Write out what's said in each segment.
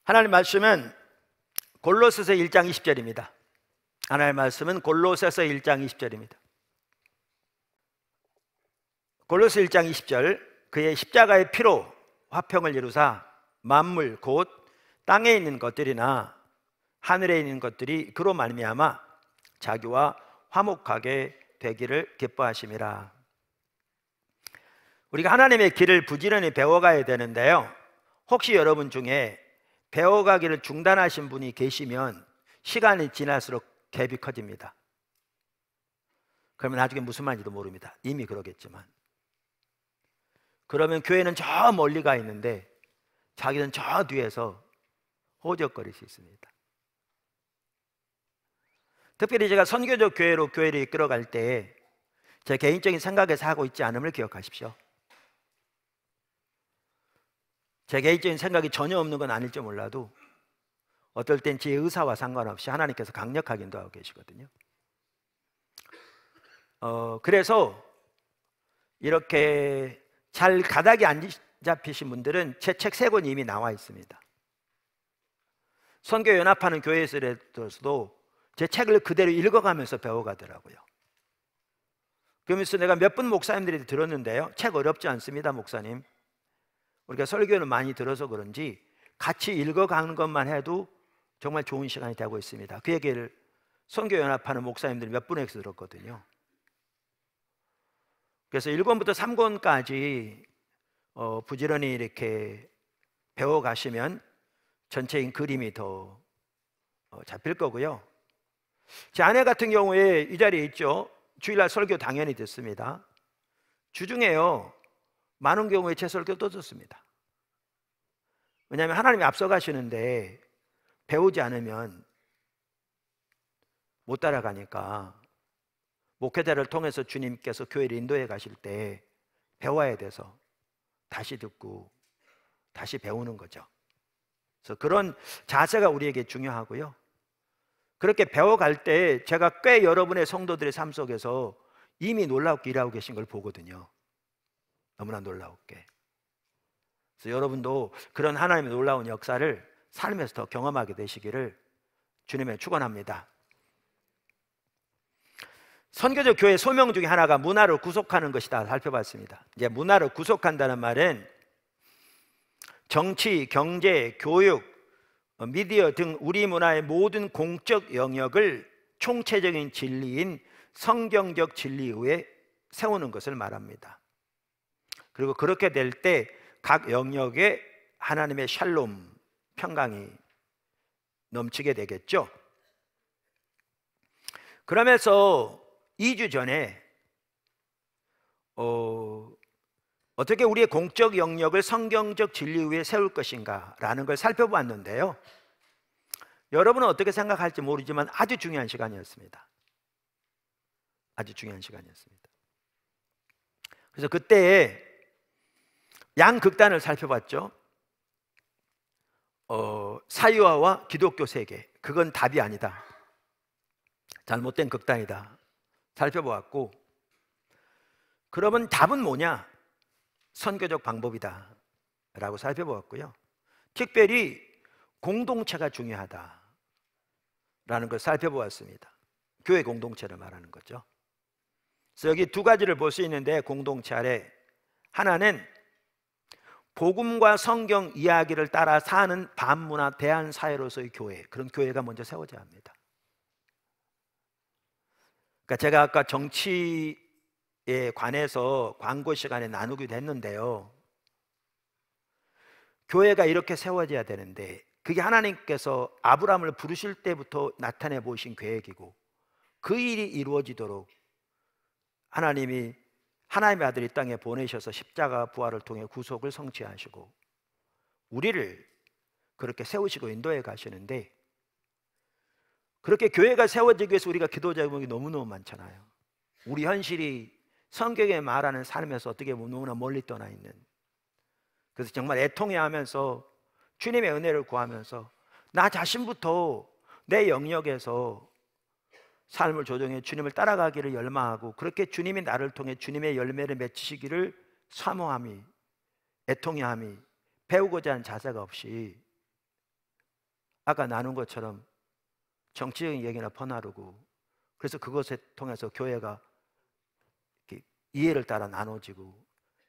하나님 말씀은 골로새서 1장 20절입니다. 하나님 말씀은 골로새서 1장 20절입니다. 골로새 1장 20절, 그의 십자가의 피로 화평을 이루사 만물 곧 땅에 있는 것들이나 하늘에 있는 것들이 그로 말미암아 자기와 화목하게 되기를 기뻐하심이라. 우리가 하나님의 길을 부지런히 배워가야 되는데요, 혹시 여러분 중에 배워가기를 중단하신 분이 계시면 시간이 지날수록 갭이 커집니다. 그러면 나중에 무슨 말인지도 모릅니다. 이미 그러겠지만. 그러면 교회는 저 멀리 가 있는데 자기는 저 뒤에서 호적거릴 수 있습니다. 특별히 제가 선교적 교회로 교회를 이끌어갈 때 제 개인적인 생각에서 하고 있지 않음을 기억하십시오. 제 개인적인 생각이 전혀 없는 건 아닐지 몰라도 어떨 땐 제 의사와 상관없이 하나님께서 강력하게 인도하고 계시거든요. 그래서 이렇게 잘 가닥이 안 잡히신 분들은 제 책 3권이 이미 나와 있습니다. 선교연합하는 교회에서도 제 책을 그대로 읽어가면서 배워가더라고요. 그러면서 내가 몇 분 목사님들이 들었는데요, 책 어렵지 않습니다 목사님. 우리가 설교를 많이 들어서 그런지 같이 읽어가는 것만 해도 정말 좋은 시간이 되고 있습니다. 그 얘기를 선교연합하는 목사님들이 몇 분에서 들었거든요. 그래서 1권부터 3권까지 부지런히 이렇게 배워가시면 전체인 그림이 더 잡힐 거고요. 제 아내 같은 경우에 이 자리에 있죠. 주일날 설교 당연히 듣습니다. 주중에요, 많은 경우에 제 설교 또 듣습니다. 왜냐하면 하나님이 앞서가시는데 배우지 않으면 못 따라가니까 목회자를 통해서 주님께서 교회를 인도해 가실 때 배워야 돼서 다시 듣고 다시 배우는 거죠. 그래서 그런 자세가 우리에게 중요하고요. 그렇게 배워갈 때 제가 꽤 여러분의 성도들의 삶 속에서 이미 놀랍게 일하고 계신 걸 보거든요. 너무나 놀라웠게. 그래서 여러분도 그런 하나님의 놀라운 역사를 삶에서 더 경험하게 되시기를 주님의 축원합니다. 선교적 교회의 소명 중에 하나가 문화를 구속하는 것이다 살펴봤습니다. 이제 문화를 구속한다는 말은 정치, 경제, 교육, 미디어 등 우리 문화의 모든 공적 영역을 총체적인 진리인 성경적 진리 위에 세우는 것을 말합니다. 그리고 그렇게 될 때 각 영역에 하나님의 샬롬, 평강이 넘치게 되겠죠. 그러면서 2주 전에 어떻게 우리의 공적 영역을 성경적 진리 위에 세울 것인가 라는 걸 살펴봤는데요, 여러분은 어떻게 생각할지 모르지만 아주 중요한 시간이었습니다. 아주 중요한 시간이었습니다. 그래서 그때 양극단을 살펴봤죠. 사유화와 기독교 세계, 그건 답이 아니다, 잘못된 극단이다 살펴보았고, 그러면 답은 뭐냐? 선교적 방법이다 라고 살펴보았고요. 특별히 공동체가 중요하다 라는 걸 살펴보았습니다. 교회 공동체를 말하는 거죠. 그래서 여기 2가지를 볼 수 있는데, 공동체 아래 하나는 복음과 성경 이야기를 따라 사는 반문화 대한사회로서의 교회, 그런 교회가 먼저 세워져야 합니다. 그러니까 제가 아까 정치에 관해서 광고 시간에 나누기도 했는데요, 교회가 이렇게 세워져야 되는데 그게 하나님께서 아브라함을 부르실 때부터 나타내 보이신 계획이고, 그 일이 이루어지도록 하나님이 하나님의 아들 이 땅에 보내셔서 십자가 부활을 통해 구속을 성취하시고 우리를 그렇게 세우시고 인도해 가시는데, 그렇게 교회가 세워지기 위해서 우리가 기도 제목이 너무너무 많잖아요. 우리 현실이 성경에 말하는 삶에서 어떻게 보면 너무나 멀리 떠나 있는, 그래서 정말 애통해 하면서 주님의 은혜를 구하면서 나 자신부터 내 영역에서 삶을 조정해 주님을 따라가기를 열망하고, 그렇게 주님이 나를 통해 주님의 열매를 맺히시기를 사모함이, 애통해함이, 배우고자 하는 자세가 없이 아까 나눈 것처럼 정치적인 얘기나 퍼나르고, 그래서 그것을 통해서 교회가 이렇게 이해를 따라 나눠지고,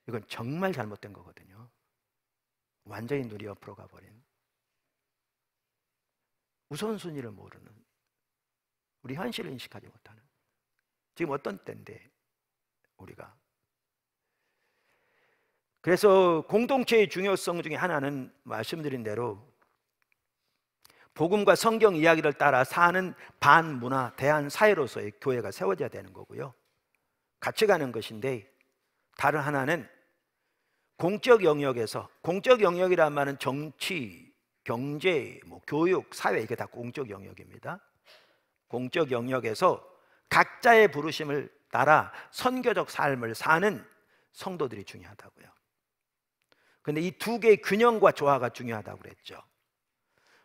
이건 정말 잘못된 거거든요. 완전히 눈이 옆으로 가버린, 우선순위를 모르는, 우리 현실을 인식하지 못하는, 지금 어떤 때인데 우리가. 그래서 공동체의 중요성 중에 하나는 말씀드린 대로 복음과 성경 이야기를 따라 사는 반문화 대한사회로서의 교회가 세워져야 되는 거고요, 같이 가는 것인데, 다른 하나는 공적 영역에서, 공적 영역이란 말은 정치, 경제, 교육, 사회, 이게 다 공적 영역입니다. 공적 영역에서 각자의 부르심을 따라 선교적 삶을 사는 성도들이 중요하다고요. 근데 이 두 개의 균형과 조화가 중요하다고 그랬죠.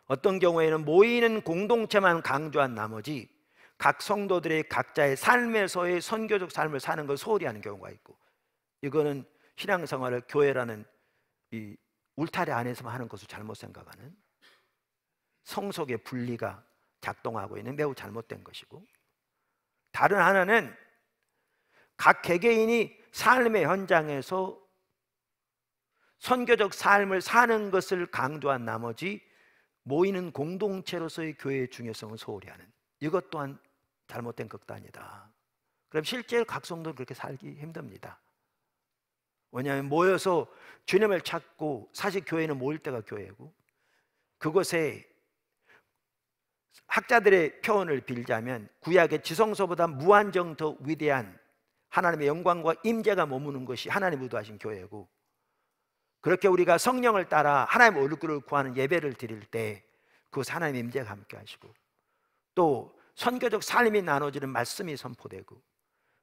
어떤 경우에는 모이는 공동체만 강조한 나머지 각 성도들의 각자의 삶에서의 선교적 삶을 사는 걸 소홀히 하는 경우가 있고, 이거는 신앙생활을 교회라는 이 울타리 안에서만 하는 것을 잘못 생각하는, 성속의 분리가 작동하고 있는 매우 잘못된 것이고, 다른 하나는 각 개개인이 삶의 현장에서 선교적 삶을 사는 것을 강조한 나머지 모이는 공동체로서의 교회의 중요성을 소홀히 하는, 이것 또한 잘못된 극단이다. 그럼 실제로 각 성도는 그렇게 살기 힘듭니다. 왜냐하면 모여서 주님을 찾고, 사실 교회는 모일 때가 교회고, 그곳에 학자들의 표현을 빌자면 구약의 지성소보다 무한정 더 위대한 하나님의 영광과 임재가 머무는 것이 하나님 의도하신 교회고, 그렇게 우리가 성령을 따라 하나님의 얼굴을 구하는 예배를 드릴 때 그것을 하나님의 임재가 함께 하시고, 또 선교적 삶이 나눠지는 말씀이 선포되고,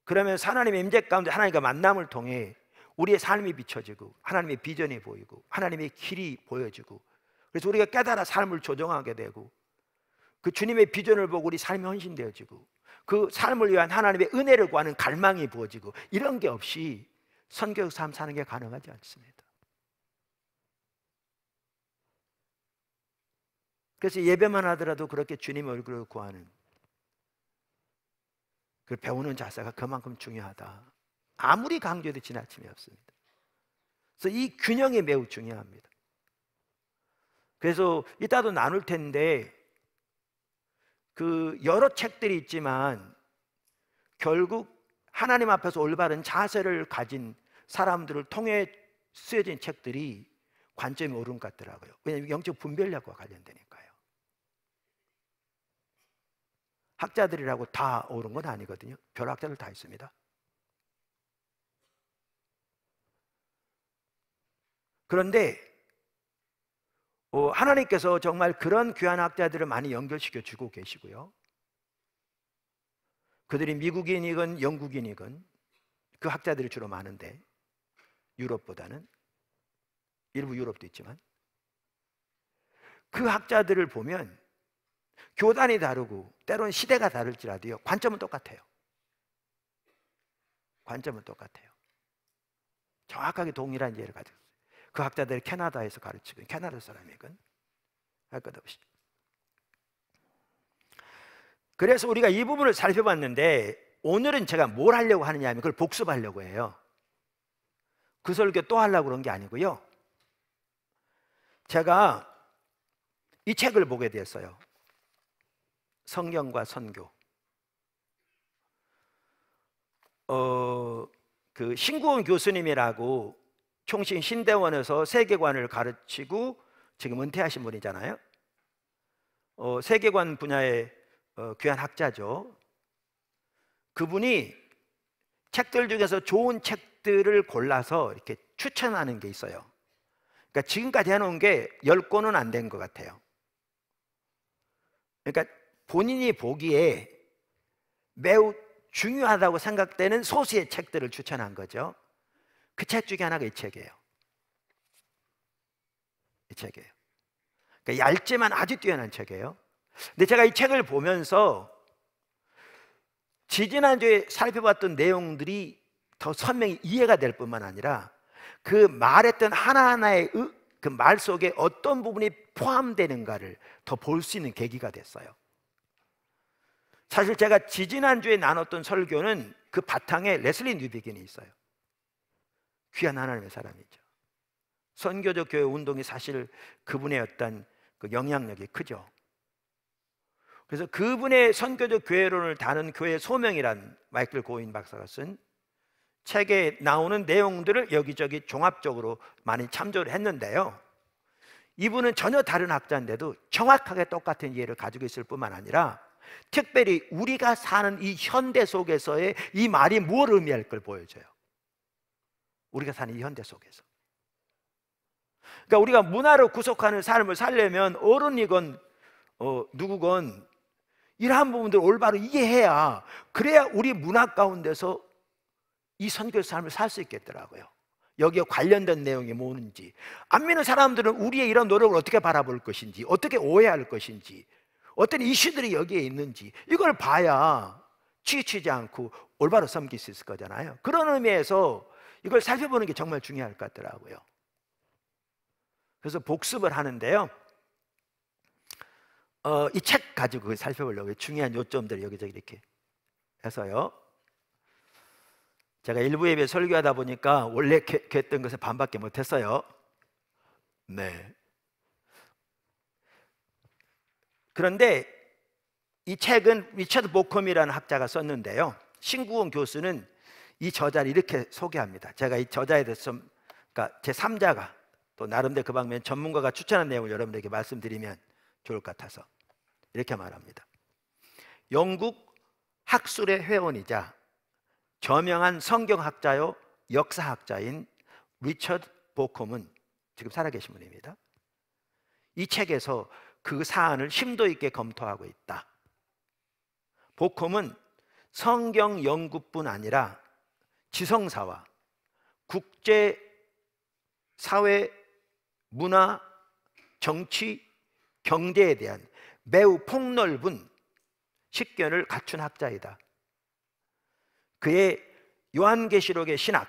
그러면서 하나님의 임재 가운데 하나님과 만남을 통해 우리의 삶이 비춰지고 하나님의 비전이 보이고 하나님의 길이 보여지고, 그래서 우리가 깨달아 삶을 조정하게 되고, 그 주님의 비전을 보고 우리 삶이 헌신되어지고, 그 삶을 위한 하나님의 은혜를 구하는 갈망이 부어지고, 이런 게 없이 선교적 삶 사는 게 가능하지 않습니다. 그래서 예배만 하더라도 그렇게 주님의 얼굴을 구하는, 그 배우는 자세가 그만큼 중요하다. 아무리 강조해도 지나침이 없습니다. 그래서 이 균형이 매우 중요합니다. 그래서 이따도 나눌 텐데, 그 여러 책들이 있지만 결국 하나님 앞에서 올바른 자세를 가진 사람들을 통해 쓰여진 책들이 관점이 옳은 것 같더라고요. 왜냐하면 영적 분별력과 관련되니까요. 학자들이라고 다 옳은 건 아니거든요. 별학자들 다 있습니다. 그런데 하나님께서 정말 그런 귀한 학자들을 많이 연결시켜 주고 계시고요, 그들이 미국인이건 영국인이건 그 학자들이 주로 많은데, 유럽보다는, 일부 유럽도 있지만, 그 학자들을 보면 교단이 다르고 때로는 시대가 다를지라도요, 관점은 똑같아요. 관점은 똑같아요. 정확하게 동일한 이해를 가지고 있어요. 그 학자들이 캐나다에서 가르치고, 캐나다 사람이건 할 것 없이. 그래서 우리가 이 부분을 살펴봤는데, 오늘은 제가 뭘 하려고 하느냐 하면 그걸 복습하려고 해요. 그 설교 또 하려고 그런 게 아니고요, 제가 이 책을 보게 됐어요. 성경과 선교. 그 신구원 교수님이라고 총신 신대원에서 세계관을 가르치고 지금 은퇴하신 분이잖아요. 세계관 분야의 귀한 학자죠. 그분이 책들 중에서 좋은 책들을 골라서 이렇게 추천하는 게 있어요. 그러니까 지금까지 해놓은 게 10권은 안 된 것 같아요. 그러니까 본인이 보기에 매우 중요하다고 생각되는 소수의 책들을 추천한 거죠. 그 책 중에 하나가 이 책이에요. 이 책이에요. 그러니까 얇지만 아주 뛰어난 책이에요. 근데 제가 이 책을 보면서 지지난주에 살펴봤던 내용들이 더 선명히 이해가 될 뿐만 아니라 그 말했던 하나하나의 그 말 속에 어떤 부분이 포함되는가를 더 볼 수 있는 계기가 됐어요. 사실 제가 지지난주에 나눴던 설교는 그 바탕에 레슬리 뉴비긴이 있어요. 귀한 하나님의 사람이죠. 선교적 교회 운동이 사실 그분의 어떤 그 영향력이 크죠. 그래서 그분의 선교적 교회론을 다룬 교회 소명이란 마이클 고인 박사가 쓴 책에 나오는 내용들을 여기저기 종합적으로 많이 참조를 했는데요, 이분은 전혀 다른 학자인데도 정확하게 똑같은 이해를 가지고 있을 뿐만 아니라 특별히 우리가 사는 이 현대 속에서의 이 말이 무엇을 의미할 걸 보여줘요. 우리가 사는 이 현대 속에서, 그러니까 우리가 문화로 구속하는 삶을 살려면 어른이건 누구건 이러한 부분들을 올바로 이해해야, 그래야 우리 문화 가운데서 이 선교의 삶을 살 수 있겠더라고요. 여기에 관련된 내용이 뭐는지, 안 믿는 사람들은 우리의 이런 노력을 어떻게 바라볼 것인지, 어떻게 오해할 것인지, 어떤 이슈들이 여기에 있는지, 이걸 봐야 치우치지 않고 올바로 섬길 수 있을 거잖아요. 그런 의미에서 이걸 살펴보는 게 정말 중요할 것 같더라고요. 그래서 복습을 하는데요, 이 책 가지고 살펴보려고 중요한 요점들을 여기저기 이렇게 해서요, 제가 일부 예배 설교하다 보니까 원래 했던 것을 반밖에 못했어요. 네. 그런데 이 책은 리처드 보컴이라는 학자가 썼는데요, 신구원 교수는 이 저자를 이렇게 소개합니다. 제가 이 저자에 대해서 그러니까 제 3자가 또 나름대로 그 방면 전문가가 추천한 내용을 여러분에게 말씀드리면 좋을 것 같아서 이렇게 말합니다. 영국 학술의 회원이자 저명한 성경학자요 역사학자인 리처드 보컴은 지금 살아계신 분입니다. 이 책에서 그 사안을 심도 있게 검토하고 있다. 보컴은 성경 연구뿐 아니라 지성사와 국제 사회, 문화, 정치, 경제에 대한 매우 폭넓은 식견을 갖춘 학자이다. 그의 요한계시록의 신학,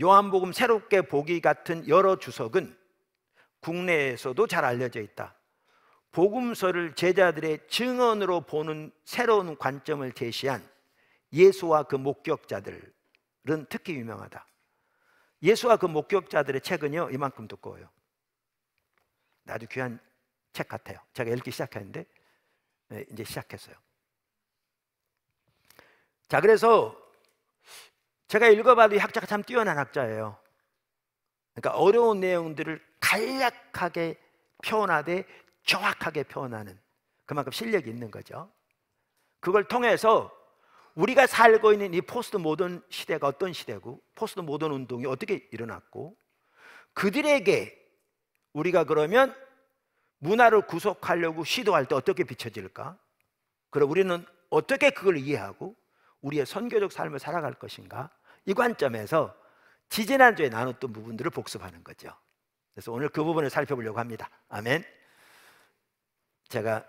요한복음 새롭게 보기 같은 여러 주석은 국내에서도 잘 알려져 있다. 복음서를 제자들의 증언으로 보는 새로운 관점을 제시한 예수와 그 목격자들은 특히 유명하다. 예수와 그 목격자들의 책은요, 이만큼 두꺼워요. 아주 귀한 책 같아요. 제가 읽기 시작했는데 이제 시작했어요. 자, 그래서 제가 읽어봐도 이 학자가 참 뛰어난 학자예요. 그러니까 어려운 내용들을 간략하게 표현하되 정확하게 표현하는 그만큼 실력이 있는 거죠. 그걸 통해서 우리가 살고 있는 이 포스트 모던 시대가 어떤 시대고, 포스트 모던 운동이 어떻게 일어났고, 그들에게 우리가 그러면 문화를 구속하려고 시도할 때 어떻게 비춰질까? 그럼 우리는 어떻게 그걸 이해하고 우리의 선교적 삶을 살아갈 것인가? 이 관점에서 지지난주에 나눴던 부분들을 복습하는 거죠. 그래서 오늘 그 부분을 살펴보려고 합니다. 아멘. 제가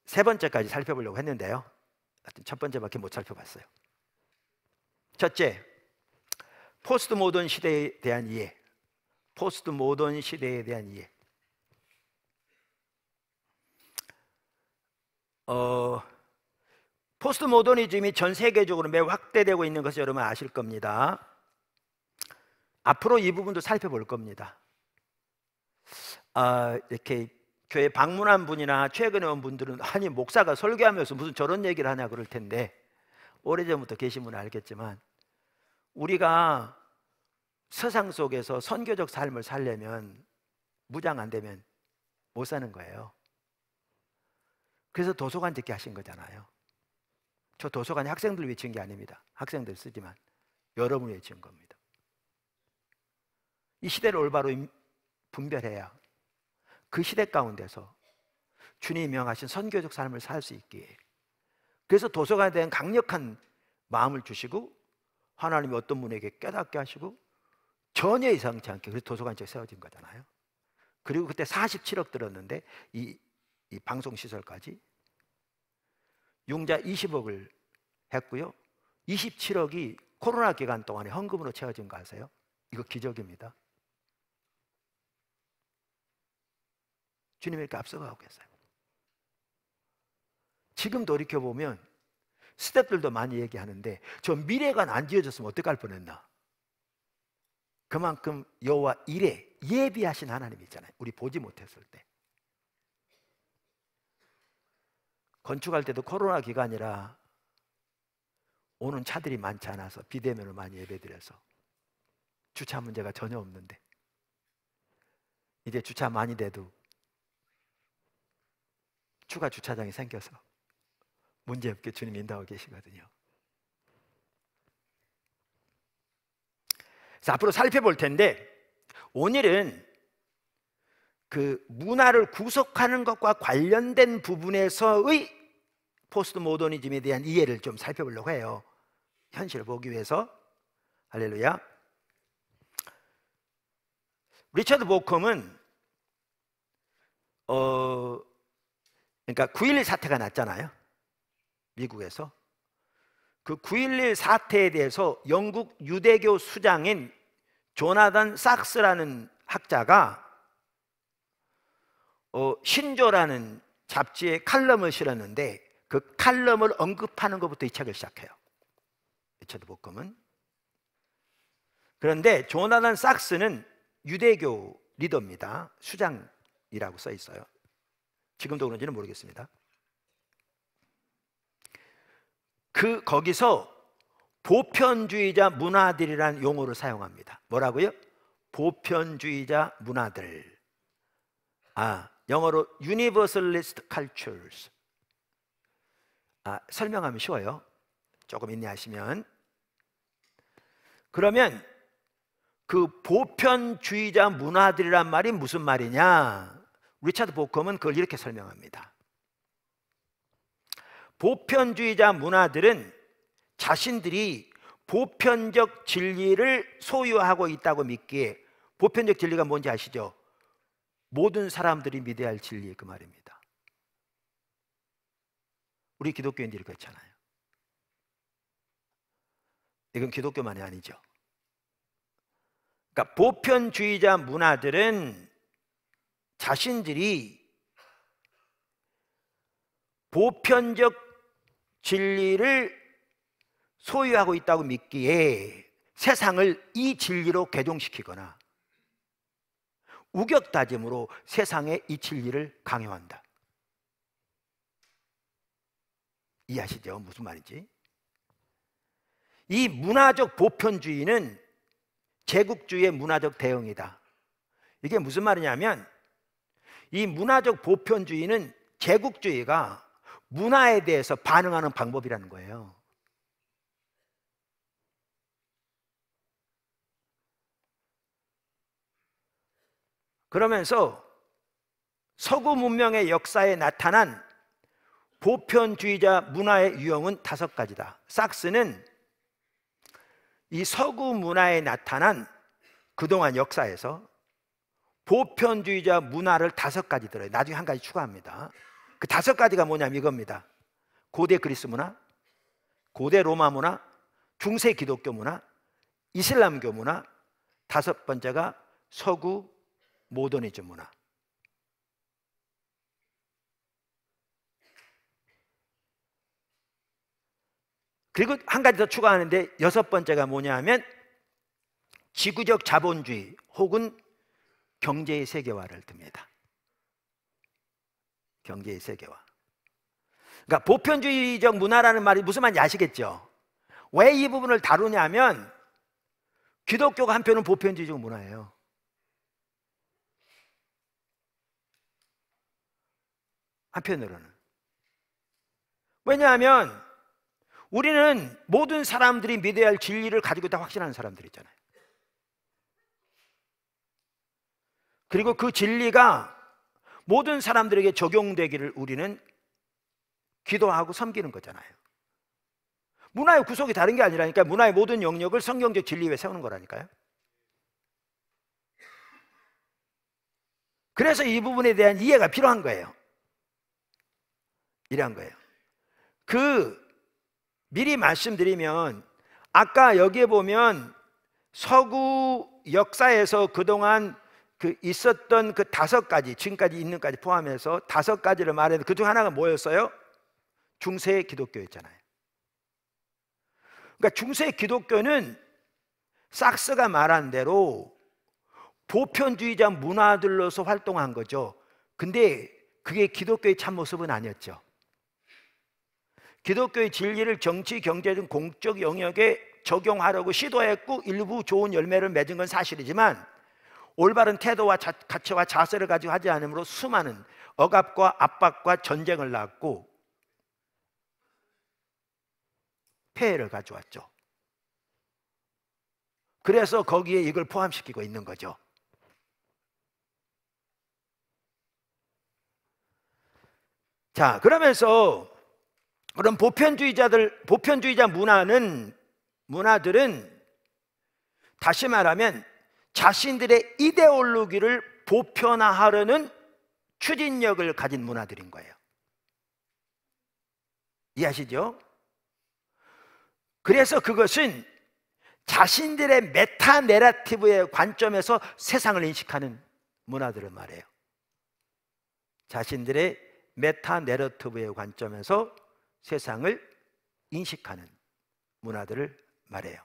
세 번째까지 살펴보려고 했는데요, 첫 번째밖에 못 살펴봤어요. 첫째, 포스트 모던 시대에 대한 이해. 포스트 모던 시대에 대한 이해. 포스트 모더니즘이 전 세계적으로 매우 확대되고 있는 것을 여러분 아실 겁니다. 앞으로 이 부분도 살펴볼 겁니다. 이렇게 교회 방문한 분이나 최근에 온 분들은 아니 목사가 설교하면서 무슨 저런 얘기를 하냐 그럴 텐데, 오래전부터 계신 분은 알겠지만 우리가 세상 속에서 선교적 삶을 살려면 무장 안 되면 못 사는 거예요. 그래서 도서관 짓게 하신 거잖아요. 저 도서관이 학생들 위해 지은 게 아닙니다. 학생들 쓰지만 여러분을 위해 지은 겁니다. 이 시대를 올바로 분별해야 그 시대 가운데서 주님이 명하신 선교적 삶을 살 수 있기에, 그래서 도서관에 대한 강력한 마음을 주시고 하나님이 어떤 분에게 깨닫게 하시고 전혀 이상치 않게 그래서 도서관이 세워진 거잖아요. 그리고 그때 47억 들었는데 이 방송시설까지 융자 20억을 했고요, 27억이 코로나 기간 동안에 헌금으로 채워진 거 아세요? 이거 기적입니다. 주님이 이렇게 앞서가고 계세요. 지금 돌이켜보면 스태프들도 많이 얘기하는데 저 미래가 안 지어졌으면 어떡할 뻔했나. 그만큼 여호와 일에 예비하신 하나님이 있잖아요. 우리 보지 못했을 때. 건축할 때도 코로나 기간이라 오는 차들이 많지 않아서 비대면을 많이 예배드려서 주차 문제가 전혀 없는데, 이제 주차 많이 돼도 추가 주차장이 생겨서 문제없게 주님 인도하고 계시거든요. 그래서 앞으로 살펴볼 텐데, 오늘은 그 문화를 구속하는 것과 관련된 부분에서의 포스트 모더니즘에 대한 이해를 좀 살펴보려고 해요. 현실을 보기 위해서. 할렐루야. 리처드 보컴은 그러니까 9.11 사태가 났잖아요, 미국에서. 그 9.11 사태에 대해서 영국 유대교 수장인 조나단 삭스라는 학자가 신조라는 잡지에 칼럼을 실었는데, 그 칼럼을 언급하는 것부터 이 책을 시작해요, 리처드 보컴은. 그런데 조나단 삭스는 유대교 리더입니다. 수장이라고 써 있어요. 지금도 그런지는 모르겠습니다. 거기서 보편주의자 문화들이라는 용어를 사용합니다. 뭐라고요? 보편주의자 문화들. 영어로 Universalist Cultures. 설명하면 쉬워요. 조금 인내하시면. 그러면 그 보편주의자 문화들이란 말이 무슨 말이냐? 리처드 보컴은 그걸 이렇게 설명합니다. 보편주의자 문화들은 자신들이 보편적 진리를 소유하고 있다고 믿기에, 보편적 진리가 뭔지 아시죠? 모든 사람들이 믿어야 할 진리, 그 말입니다. 우리 기독교인들이 그렇잖아요. 이건 기독교만이 아니죠. 그러니까 보편주의자 문화들은 자신들이 보편적 진리를 소유하고 있다고 믿기에 세상을 이 진리로 개종시키거나 우격다짐으로 세상에 이 진리를 강요한다. 이해하시죠? 무슨 말인지? 이 문화적 보편주의는 제국주의의 문화적 대응이다. 이게 무슨 말이냐면, 이 문화적 보편주의는 제국주의가 문화에 대해서 반응하는 방법이라는 거예요. 그러면서 서구 문명의 역사에 나타난 보편주의자 문화의 유형은 5가지다. 삭스는 이 서구 문화에 나타난 그동안 역사에서 보편주의자 문화를 5가지 들어요. 나중에 한 가지 추가합니다. 그 5가지가 뭐냐면 이겁니다. 고대 그리스 문화, 고대 로마 문화, 중세 기독교 문화, 이슬람교 문화, 5번째가 서구 모더니즘 문화. 그리고 한 가지 더 추가하는데, 6번째가 뭐냐면 지구적 자본주의 혹은 경제의 세계화를 듭니다. 경제의 세계화. 그러니까 보편주의적 문화라는 말이 무슨 말인지 아시겠죠? 왜 이 부분을 다루냐면, 기독교가 한편은 보편주의적 문화예요. 한편으로는. 왜냐하면 우리는 모든 사람들이 믿어야 할 진리를 가지고 있다 확신하는 사람들이잖아요. 그리고 그 진리가 모든 사람들에게 적용되기를 우리는 기도하고 섬기는 거잖아요. 문화의 구속이 다른 게 아니라니까, 문화의 모든 영역을 성경적 진리 위에 세우는 거라니까요. 그래서 이 부분에 대한 이해가 필요한 거예요. 이러한 거예요. 미리 말씀드리면, 아까 여기에 보면 서구 역사에서 그동안 있었던 그 5가지, 지금까지 있는 까지 포함해서 5가지를 말했는데 그 중 하나가 뭐였어요? 중세 기독교였잖아요. 그러니까 중세 기독교는 삭스가 말한 대로 보편주의자 문화들로서 활동한 거죠. 근데 그게 기독교의 참모습은 아니었죠. 기독교의 진리를 정치, 경제 등 공적 영역에 적용하려고 시도했고 일부 좋은 열매를 맺은 건 사실이지만 올바른 태도와 가치와 자세를 가지고 하지 않으므로 수많은 억압과 압박과 전쟁을 낳았고 폐해를 가져왔죠. 그래서 거기에 이걸 포함시키고 있는 거죠. 자, 그러면서 그럼 보편주의자 문화들은 다시 말하면 자신들의 이데올로기를 보편화하려는 추진력을 가진 문화들인 거예요. 이해하시죠? 그래서 그것은 자신들의 메타 내러티브의 관점에서 세상을 인식하는 문화들을 말해요. 자신들의 메타 내러티브의 관점에서 세상을 인식하는 문화들을 말해요.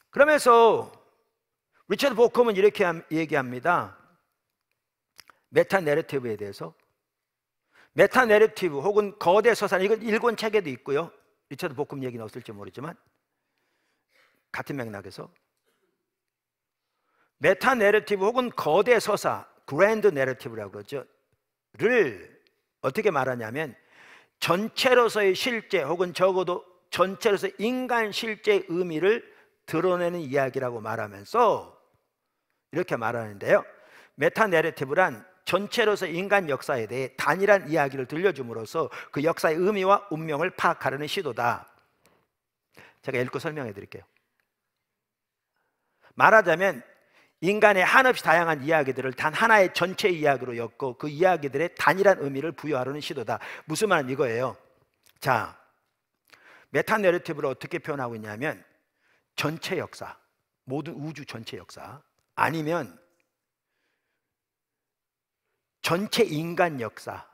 그러면서 리처드 보컴은 이렇게 얘기합니다. 메타 내러티브에 대해서. 메타 내러티브 혹은 거대 서산, 이건 일본 책에도 있고요. 리처드 보컴 얘기는 없을지 모르지만 같은 맥락에서 메타 내러티브 혹은 거대 서사, 그랜드 내러티브라고 그러죠. 를 어떻게 말하냐면 전체로서의 실제 혹은 적어도 전체로서의 인간 실제의 의미를 드러내는 이야기라고 말하면서 이렇게 말하는데요. 메타 내러티브란 전체로서 인간 역사에 대해 단일한 이야기를 들려줌으로써 그 역사의 의미와 운명을 파악하려는 시도다. 제가 읽고 설명해 드릴게요. 말하자면 인간의 한없이 다양한 이야기들을 단 하나의 전체 이야기로 엮고 그 이야기들의 단일한 의미를 부여하려는 시도다. 무슨 말은 이거예요. 자, 메타 내러티브를 어떻게 표현하고 있냐면 전체 역사, 모든 우주 전체 역사, 아니면 전체 인간 역사,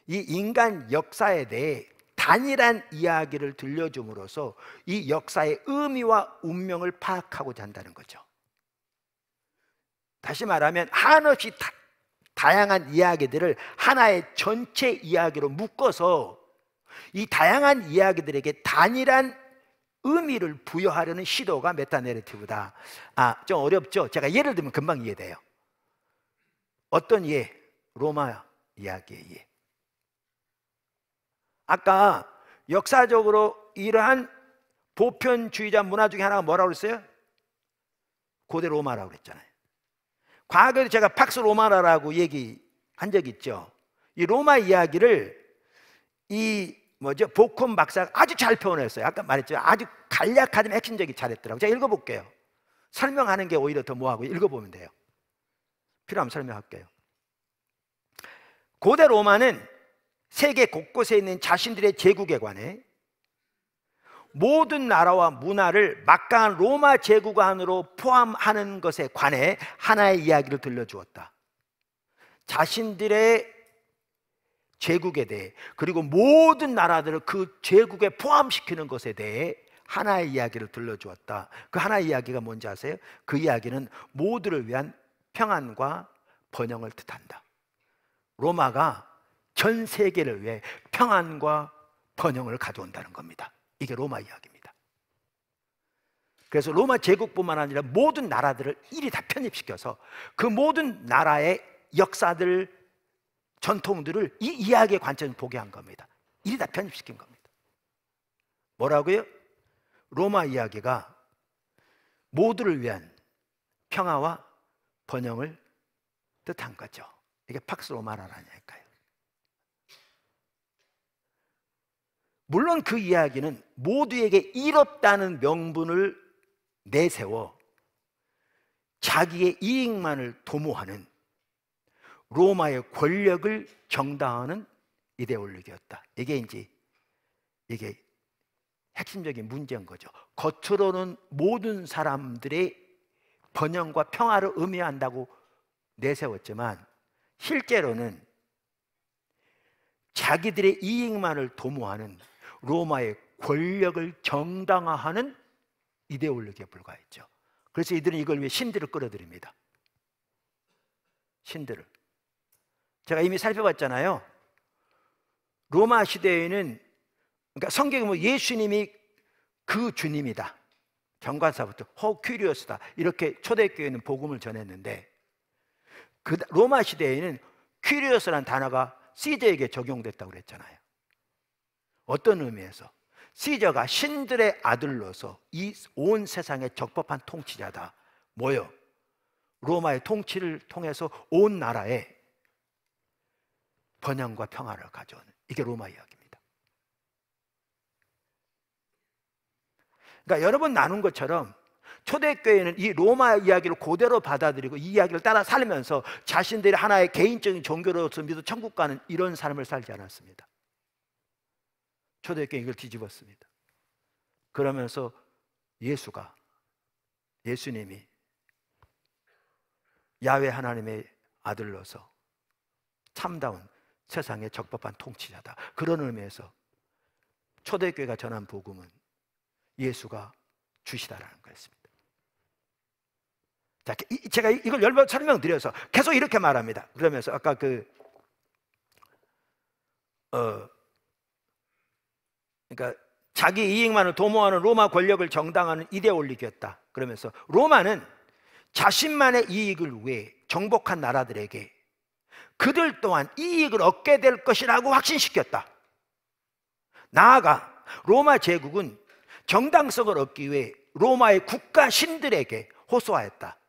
이 인간 역사에 대해 단일한 이야기를 들려줌으로써 이 역사의 의미와 운명을 파악하고자 한다는 거죠. 다시 말하면 한없이 다양한 이야기들을 하나의 전체 이야기로 묶어서 이 다양한 이야기들에게 단일한 의미를 부여하려는 시도가 메타 내러티브다. 좀 어렵죠? 제가 예를 들면 금방 이해돼요. 어떤 예? 로마 이야기의 예. 아까 역사적으로 이러한 보편주의자 문화 중에 하나가 뭐라고 그랬어요? 고대 로마라고 그랬잖아요. 과거에도 제가 팍스 로마나라고 얘기한 적 있죠. 이 로마 이야기를 보콤 박사가 아주 잘 표현했어요. 아까 말했죠. 아주 간략하지만 핵심적이 잘했더라고요. 제가 읽어볼게요. 설명하는 게 오히려 더 뭐하고 읽어보면 돼요. 필요하면 설명할게요. 고대 로마는 세계 곳곳에 있는 자신들의 제국에 관해 모든 나라와 문화를 막강한 로마 제국 안으로 포함하는 것에 관해 하나의 이야기를 들려주었다. 자신들의 제국에 대해, 그리고 모든 나라들을 그 제국에 포함시키는 것에 대해 하나의 이야기를 들려주었다. 그 하나의 이야기가 뭔지 아세요? 그 이야기는 모두를 위한 평안과 번영을 뜻한다. 로마가 전 세계를 위해 평안과 번영을 가져온다는 겁니다. 이게 로마 이야기입니다. 그래서 로마 제국뿐만 아니라 모든 나라들을 일이 다 편입시켜서 그 모든 나라의 역사들, 전통들을 이 이야기의 관점에서 보게 한 겁니다. 일이 다 편입시킨 겁니다. 뭐라고요? 로마 이야기가 모두를 위한 평화와 번영을 뜻한 거죠. 이게 팍스 로마나라니까요. 물론 그 이야기는 모두에게 이롭다는 명분을 내세워 자기의 이익만을 도모하는 로마의 권력을 정당화하는 이데올로기였다. 이게 이제 이게 핵심적인 문제인 거죠. 겉으로는 모든 사람들의 번영과 평화를 의미한다고 내세웠지만 실제로는 자기들의 이익만을 도모하는 로마의 권력을 정당화하는 이데올로기에 불과했죠. 그래서 이들은 이걸 위해 신들을 끌어들입니다. 신들을. 제가 이미 살펴봤잖아요. 로마 시대에는, 그러니까 성경에 뭐 예수님이 그 주님이다, 정관사부터 큐리오스다, 이렇게 초대교회는 복음을 전했는데, 그 로마 시대에는 큐리오스라는 단어가 시저에게 적용됐다고 그랬잖아요. 어떤 의미에서? 시저가 신들의 아들로서 이 온 세상의 적법한 통치자다. 뭐요? 로마의 통치를 통해서 온 나라에 번영과 평화를 가져오는, 이게 로마 이야기입니다. 그러니까 여러 번 나눈 것처럼 초대교회는 이 로마 이야기를 그대로 받아들이고 이 이야기를 따라 살면서 자신들이 하나의 개인적인 종교로서 믿어 천국 가는 이런 삶을 살지 않았습니다. 초대교회 이걸 뒤집었습니다. 그러면서 예수님이 야훼 하나님의 아들로서 참다운 세상의 적법한 통치자다, 그런 의미에서 초대교회가 전한 복음은 예수가 주시다라는 거였습니다. 자, 제가 이걸 여러 번 설명드려서 계속 이렇게 말합니다. 그러면서 아까 그러니까 자기 이익만을 도모하는 로마 권력을 정당화하는 이데올로기였다. 그러면서 로마는 자신만의 이익을 위해 정복한 나라들에게 그들 또한 이익을 얻게 될 것이라고 확신시켰다. 나아가 로마 제국은 정당성을 얻기 위해 로마의 국가 신들에게 호소하였다.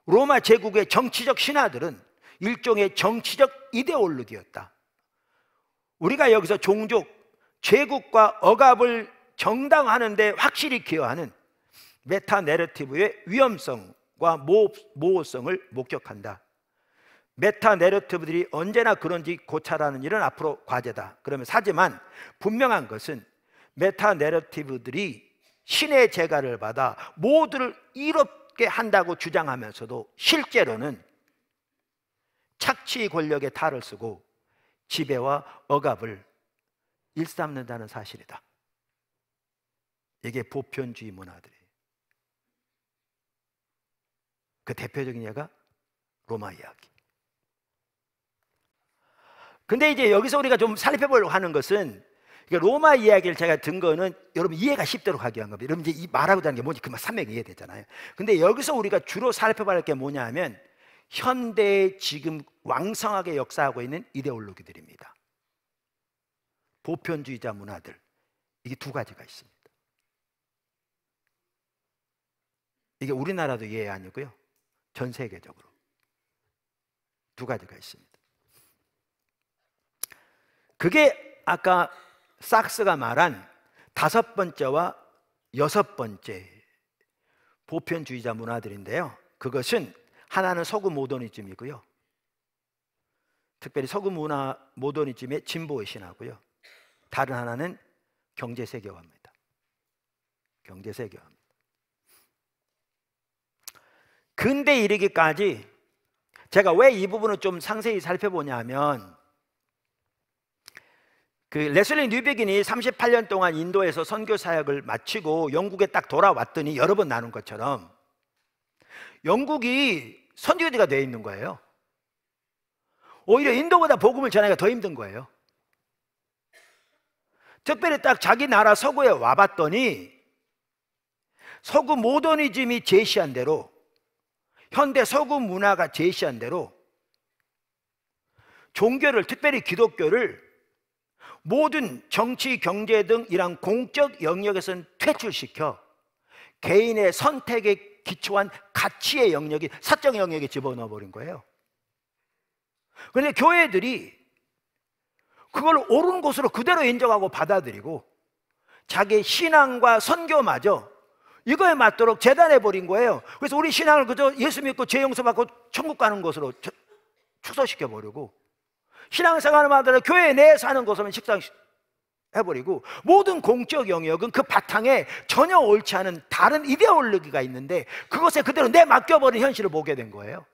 로마 제국의 정치적 신하들은 일종의 정치적 이데올로기였다. 우리가 여기서 종족, 제국과 억압을 정당화하는 데 확실히 기여하는 메타 내러티브의 위험성과 모호성을 목격한다. 메타 내러티브들이 언제나 그런지 고찰하는 일은 앞으로 과제다. 그러면서 하지만 분명한 것은 메타 내러티브들이 신의 제가를 받아 모두를 이롭게 한다고 주장하면서도 실제로는 착취 권력의 탈을 쓰고 지배와 억압을 일삼는다는 사실이다. 이게 보편주의 문화들이에요. 그 대표적인 예가 로마 이야기. 근데 이제 여기서 우리가 좀 살펴보려고 하는 것은, 로마 이야기를 제가 든 거는 여러분 이해가 쉽도록 하기 위한 겁니다. 여러분 이제 이 말하고 다는 게 뭔지 그만 산맥 이해되잖아요. 근데 여기서 우리가 주로 살펴봐야 할 게 뭐냐 하면 현대에 지금 왕성하게 역사하고 있는 이데올로기들입니다. 보편주의자 문화들, 이게 두 가지가 있습니다. 이게 우리나라도 예 아니고요, 전 세계적으로 두 가지가 있습니다. 그게 아까 삭스가 말한 다섯 번째와 여섯 번째 보편주의자 문화들인데요, 그것은 하나는 서구 모더니즘이고요, 특별히 서구 문화 모더니즘의 진보의 신화고요, 다른 하나는 경제세계화입니다. 경제세계화입니다. 근대 이르기까지 제가 왜 이 부분을 좀 상세히 살펴보냐 하면, 레슬리 뉴비긴이 38년 동안 인도에서 선교 사역을 마치고 영국에 딱 돌아왔더니 여러 번 나눈 것처럼 영국이 선교지가 되어 있는 거예요. 오히려 인도보다 복음을 전하기가 더 힘든 거예요. 특별히 딱 자기 나라 서구에 와봤더니 서구 모더니즘이 제시한 대로, 현대 서구 문화가 제시한 대로 종교를, 특별히 기독교를 모든 정치, 경제 등 이런 공적 영역에서는 퇴출시켜 개인의 선택에 기초한 가치의 영역이, 사적 영역에 집어넣어 버린 거예요. 그런데 교회들이 그걸 옳은 것으로 그대로 인정하고 받아들이고 자기의 신앙과 선교마저 이거에 맞도록 재단해 버린 거예요. 그래서 우리 신앙을 그저 예수 믿고 죄 용서받고 천국 가는 것으로 축소시켜 버리고, 신앙생활을 만들어 교회 내에 사는 것으로는 해버리고, 모든 공적 영역은 그 바탕에 전혀 옳지 않은 다른 이데올로기가 있는데 그것에 그대로 내맡겨버린 현실을 보게 된 거예요.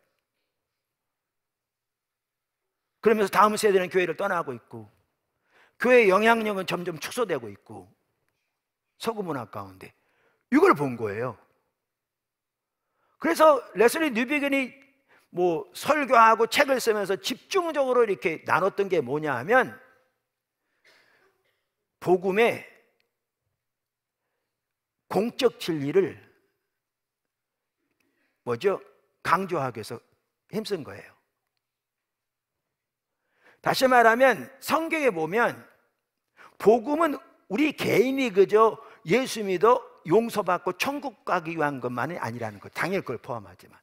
그러면서 다음 세대는 교회를 떠나고 있고, 교회의 영향력은 점점 축소되고 있고, 서구 문화 가운데 이걸 본 거예요. 그래서 레슬리 뉴비건이 뭐 설교하고 책을 쓰면서 집중적으로 이렇게 나눴던 게 뭐냐 하면, 복음의 공적 진리를 강조하기 위해서 힘쓴 거예요. 다시 말하면 성경에 보면 복음은 우리 개인이 그저 예수 믿어 용서받고 천국 가기 위한 것만이 아니라는 것, 당연히 그걸 포함하지만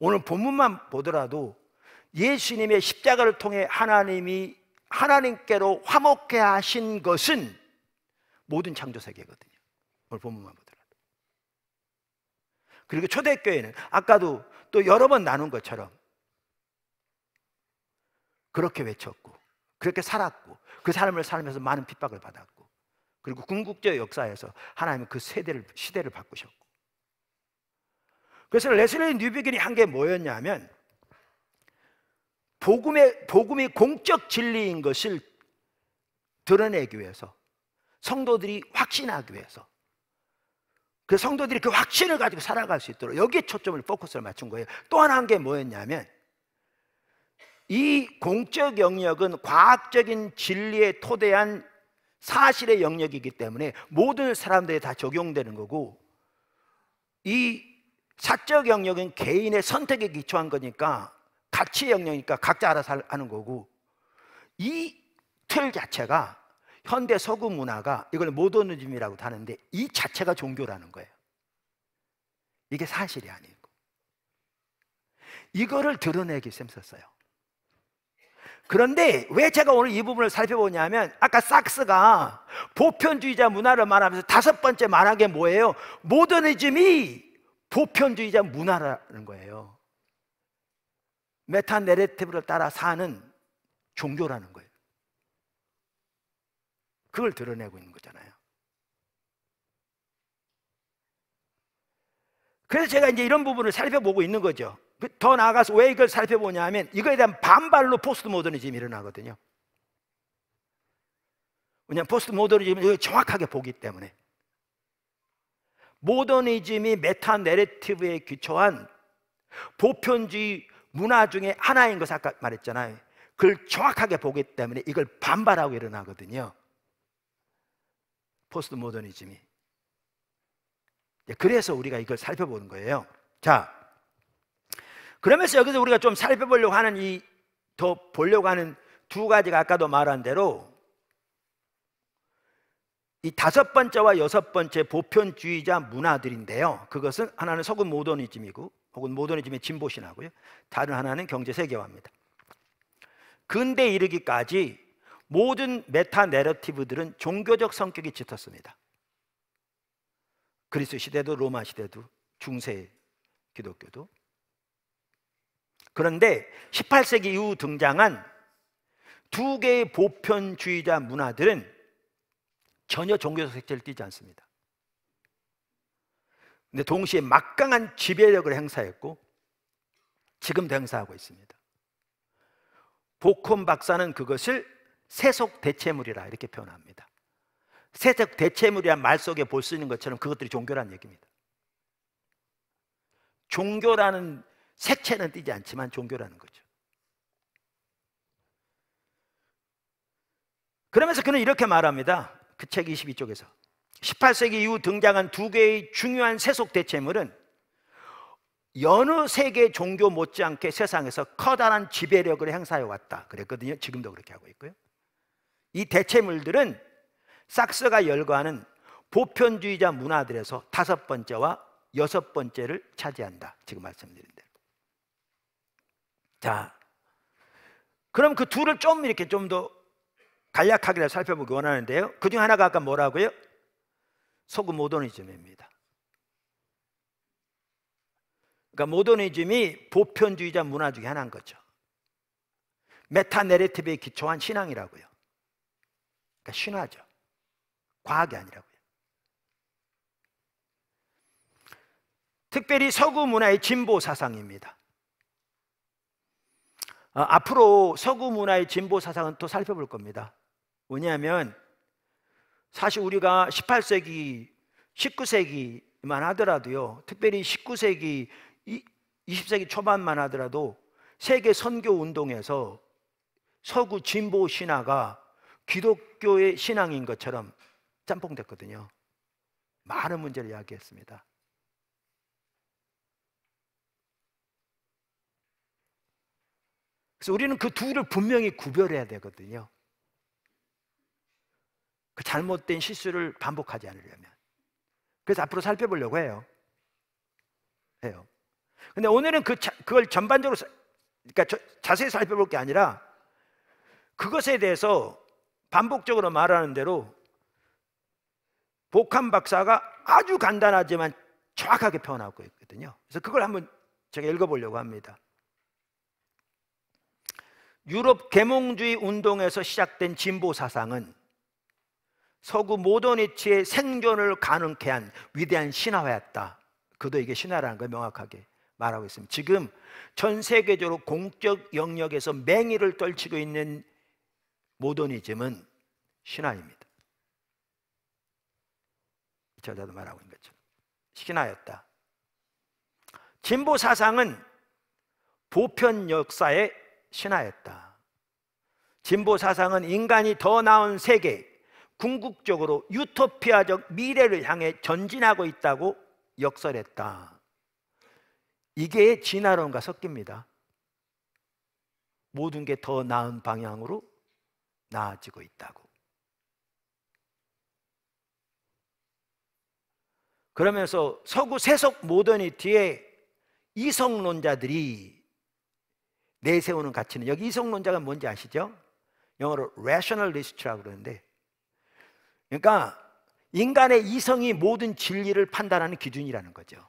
오늘 본문만 보더라도 예수님의 십자가를 통해 하나님께로 화목해 하신 것은 모든 창조 세계거든요. 오늘 본문만 보더라도. 그리고 초대교회는 아까도 또 여러 번 나눈 것처럼 그렇게 외쳤고, 그렇게 살았고, 그 삶을 살면서 많은 핍박을 받았고, 그리고 궁극적 역사에서 하나님은 그 시대를 바꾸셨고. 그래서 레슬리 뉴비건이 한 게 뭐였냐면, 복음이 공적 진리인 것을 드러내기 위해서, 성도들이 확신하기 위해서, 그 성도들이 그 확신을 가지고 살아갈 수 있도록 여기에 초점을, 포커스를 맞춘 거예요. 또 하나 한 게 뭐였냐면, 이 공적 영역은 과학적인 진리에 토대한 사실의 영역이기 때문에 모든 사람들이 다 적용되는 거고, 이 사적 영역은 개인의 선택에 기초한 거니까, 가치 영역이니까 각자 알아서 하는 거고, 이 틀 자체가 현대 서구 문화가 이걸 모더니즘이라고 하는데, 이 자체가 종교라는 거예요. 이게 사실이 아니고, 이거를 드러내기 셈썼어요. 그런데 왜 제가 오늘 이 부분을 살펴보냐면, 아까 삭스가 보편주의자 문화를 말하면서 다섯 번째 말한 게 뭐예요? 모더니즘이 보편주의자 문화라는 거예요. 메타 내러티브를 따라 사는 종교라는 거예요. 그걸 드러내고 있는 거잖아요. 그래서 제가 이제 이런 부분을 살펴보고 있는 거죠. 더 나아가서 왜 이걸 살펴보냐 하면, 이거에 대한 반발로 포스트 모더니즘이 일어나거든요. 왜냐하면 포스트 모더니즘은 이걸 정확하게 보기 때문에. 모더니즘이 메타 내러티브에 기초한 보편주의 문화 중에 하나인 것을 아까 말했잖아요. 그걸 정확하게 보기 때문에 이걸 반발하고 일어나거든요. 포스트 모더니즘이. 그래서 우리가 이걸 살펴보는 거예요. 자, 그러면서 여기서 우리가 좀 살펴보려고 하는 더 보려고 하는 두 가지가 아까도 말한 대로, 이 다섯 번째와 여섯 번째 보편주의자 문화들인데요. 그것은 하나는 서구 모더니즘이고, 혹은 모더니즘의 진보신화고요. 다른 하나는 경제 세계화입니다. 근대에 이르기까지 모든 메타 내러티브들은 종교적 성격이 짙었습니다. 그리스 시대도 로마 시대도 중세 기독교도. 그런데 18세기 이후 등장한 두 개의 보편주의자 문화들은 전혀 종교적 색채를 띠지 않습니다. 근데 동시에 막강한 지배력을 행사했고 지금도 행사하고 있습니다. 보콘 박사는 그것을 세속 대체물이라 이렇게 표현합니다. 세속 대체물이란 말 속에 볼 수 있는 것처럼 그것들이 종교라는 얘기입니다. 종교라는 색채는 띠지 않지만 종교라는 거죠. 그러면서 그는 이렇게 말합니다. 그 책 22쪽에서 18세기 이후 등장한 두 개의 중요한 세속 대체물은 여느 세계 종교 못지않게 세상에서 커다란 지배력을 행사해 왔다 그랬거든요. 지금도 그렇게 하고 있고요. 이 대체물들은 삭스가 열거하는 보편주의자 문화들에서 다섯 번째와 여섯 번째를 차지한다. 지금 말씀드린 대로. 자, 그럼 그 둘을 좀 이렇게 좀 더 간략하게 살펴보기 원하는데요. 그 중 하나가 아까 뭐라고요? 서구 모더니즘입니다. 그러니까 모더니즘이 보편주의자 문화 중에 하나인 거죠. 메타 내러티브에 기초한 신앙이라고요. 그러니까 신화죠. 과학이 아니라고요. 특별히 서구 문화의 진보 사상입니다. 앞으로 서구 문화의 진보 사상은 또 살펴볼 겁니다. 왜냐하면 사실 우리가 18세기, 19세기만 하더라도요, 특별히 19세기, 20세기 초반만 하더라도 세계 선교 운동에서 서구 진보 신화가 기독교의 신앙인 것처럼 짬뽕됐거든요. 많은 문제를 이야기했습니다. 그래서 우리는 그 둘을 분명히 구별해야 되거든요. 그 잘못된 실수를 반복하지 않으려면. 그래서 앞으로 살펴보려고 해요. 근데 오늘은 그걸 전반적으로, 그러니까 자세히 살펴볼 게 아니라 그것에 대해서 반복적으로 말하는 대로 복함 박사가 아주 간단하지만 정확하게 표현하고 있거든요. 그래서 그걸 한번 제가 읽어보려고 합니다. 유럽 계몽주의 운동에서 시작된 진보 사상은 서구 모더니티의 생존을 가능케 한 위대한 신화였다. 그도 이게 신화라는 걸 명확하게 말하고 있습니다. 지금 전 세계적으로 공적 영역에서 맹위를 떨치고 있는 모더니즘은 신화입니다. 저자도 말하고 있는 것처럼 신화였다. 진보 사상은 보편 역사의 신화였다. 진보 사상은 인간이 더 나은 세계, 궁극적으로 유토피아적 미래를 향해 전진하고 있다고 역설했다. 이게 진화론과 섞입니다. 모든 게 더 나은 방향으로 나아지고 있다고. 그러면서 서구 세속 모더니티의 이성론자들이 내세우는 가치는, 여기 이성론자가 뭔지 아시죠? 영어로 rationalist라고 그러는데, 그러니까 인간의 이성이 모든 진리를 판단하는 기준이라는 거죠.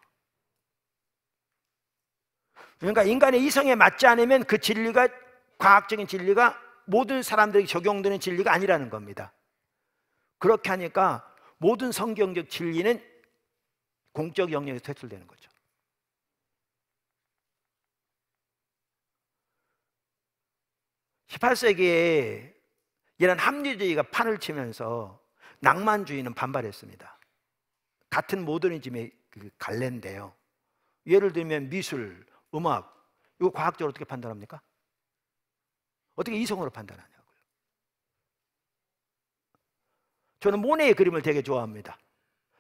그러니까 인간의 이성에 맞지 않으면 그 진리가, 과학적인 진리가 모든 사람들에게 적용되는 진리가 아니라는 겁니다. 그렇게 하니까 모든 성경적 진리는 공적 영역에서 퇴출되는 거죠. (18세기에) 이런 합리주의가 판을 치면서 낭만주의는 반발했습니다. 같은 모더니즘의 그 갈래인데요. 예를 들면 미술, 음악, 이거 과학적으로 어떻게 판단합니까? 어떻게 이성으로 판단하냐고요. 저는 모네의 그림을 되게 좋아합니다.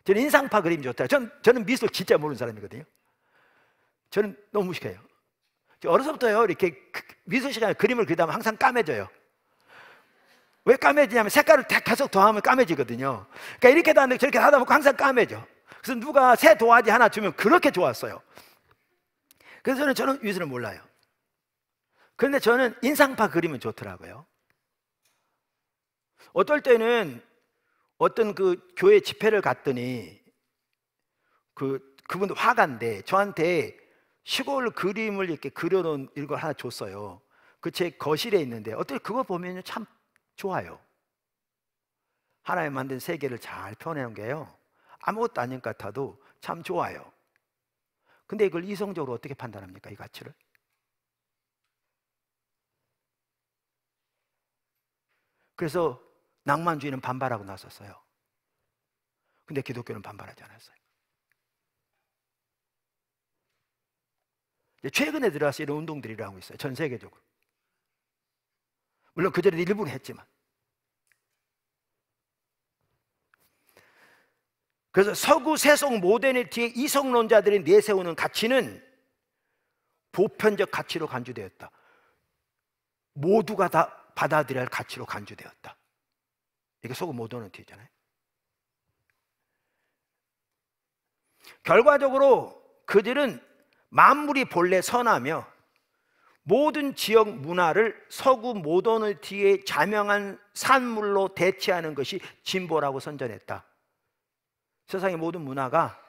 저는 인상파 그림이 좋다. 저는 미술 진짜 모르는 사람이거든요. 저는 너무 무식해요. 어려서부터요, 이렇게 미술 시간에 그림을 그리다 항상 까매져요. 왜 까매지냐면 색깔을 계속 더하면 까매지거든요. 그러니까 이렇게도 하는데 저렇게 하다 보면 항상 까매져. 그래서 누가 새 도화지 하나 주면 그렇게 좋았어요. 그래서 저는 미술을 몰라요. 그런데 저는 인상파 그림은 좋더라고요. 어떨 때는 어떤 그 교회 집회를 갔더니 그분도 화가인데 저한테 시골 그림을 이렇게 그려놓은 이걸 하나 줬어요. 그 제 거실에 있는데 어떻게 그거 보면 참 좋아요. 하나님 만든 세계를 잘 표현해 놓은 게요, 아무것도 아닌 것 같아도 참 좋아요. 근데 이걸 이성적으로 어떻게 판단합니까, 이 가치를? 그래서 낭만주의는 반발하고 나섰어요. 근데 기독교는 반발하지 않았어요. 최근에 들어와서 이런 운동들이 일어나고 있어요, 전 세계적으로. 물론 그전에 일부는 했지만. 그래서 서구 세속 모더니티의 이성론자들이 내세우는 가치는 보편적 가치로 간주되었다. 모두가 다 받아들여야 할 가치로 간주되었다. 이게 서구 모더니티잖아요. 결과적으로 그들은 만물이 본래 선하며 모든 지역 문화를 서구 모더니티의 자명한 산물로 대체하는 것이 진보라고 선전했다. 세상의 모든 문화가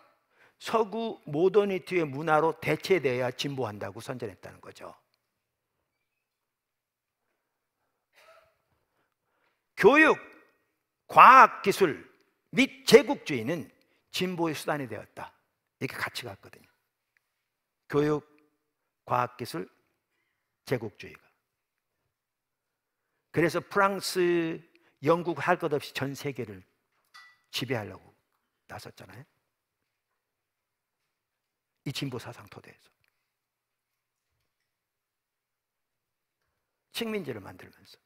서구 모더니티의 문화로 대체되어야 진보한다고 선전했다는 거죠. 교육, 과학, 기술, 및 제국주의는 진보의 수단이 되었다. 이렇게 같이 갔거든요. 교육, 과학기술, 제국주의가. 그래서 프랑스, 영국 할 것 없이 전 세계를 지배하려고 나섰잖아요. 이 진보 사상 토대에서 식민지를 만들면서.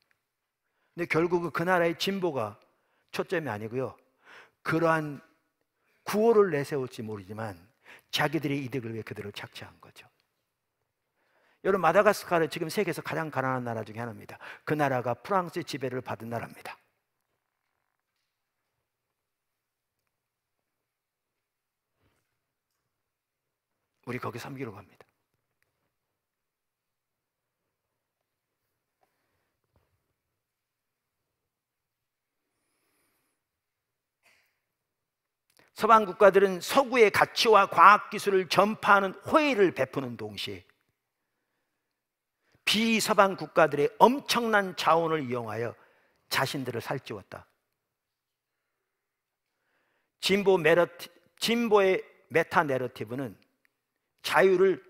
근데 결국은 그 나라의 진보가 초점이 아니고요, 그러한 구호를 내세울지 모르지만 자기들의 이득을 위해 그들을 착취한 거죠. 여러분, 마다가스카르 지금 세계에서 가장 가난한 나라 중에 하나입니다. 그 나라가 프랑스의 지배를 받은 나라입니다. 우리 거기 섬기러 갑니다. 서방 국가들은 서구의 가치와 과학기술을 전파하는 호의를 베푸는 동시에 비서방 국가들의 엄청난 자원을 이용하여 자신들을 살찌웠다. 진보의 메타 내러티브는 자유를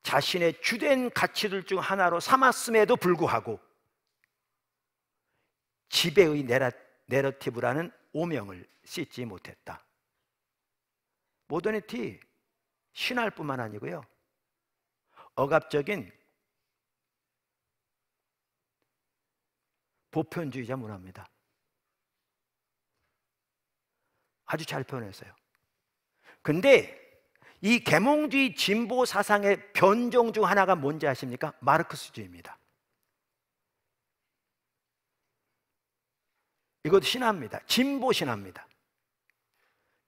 자신의 주된 가치들 중 하나로 삼았음에도 불구하고 지배의 내러티브라는 오명을 씻지 못했다. 모더니티, 신화뿐만 아니고요, 억압적인 보편주의자 문화입니다. 아주 잘 표현했어요. 근데 이 계몽주의 진보 사상의 변종 중 하나가 뭔지 아십니까? 마르크스주의입니다. 이것도 신화입니다. 진보 신화입니다.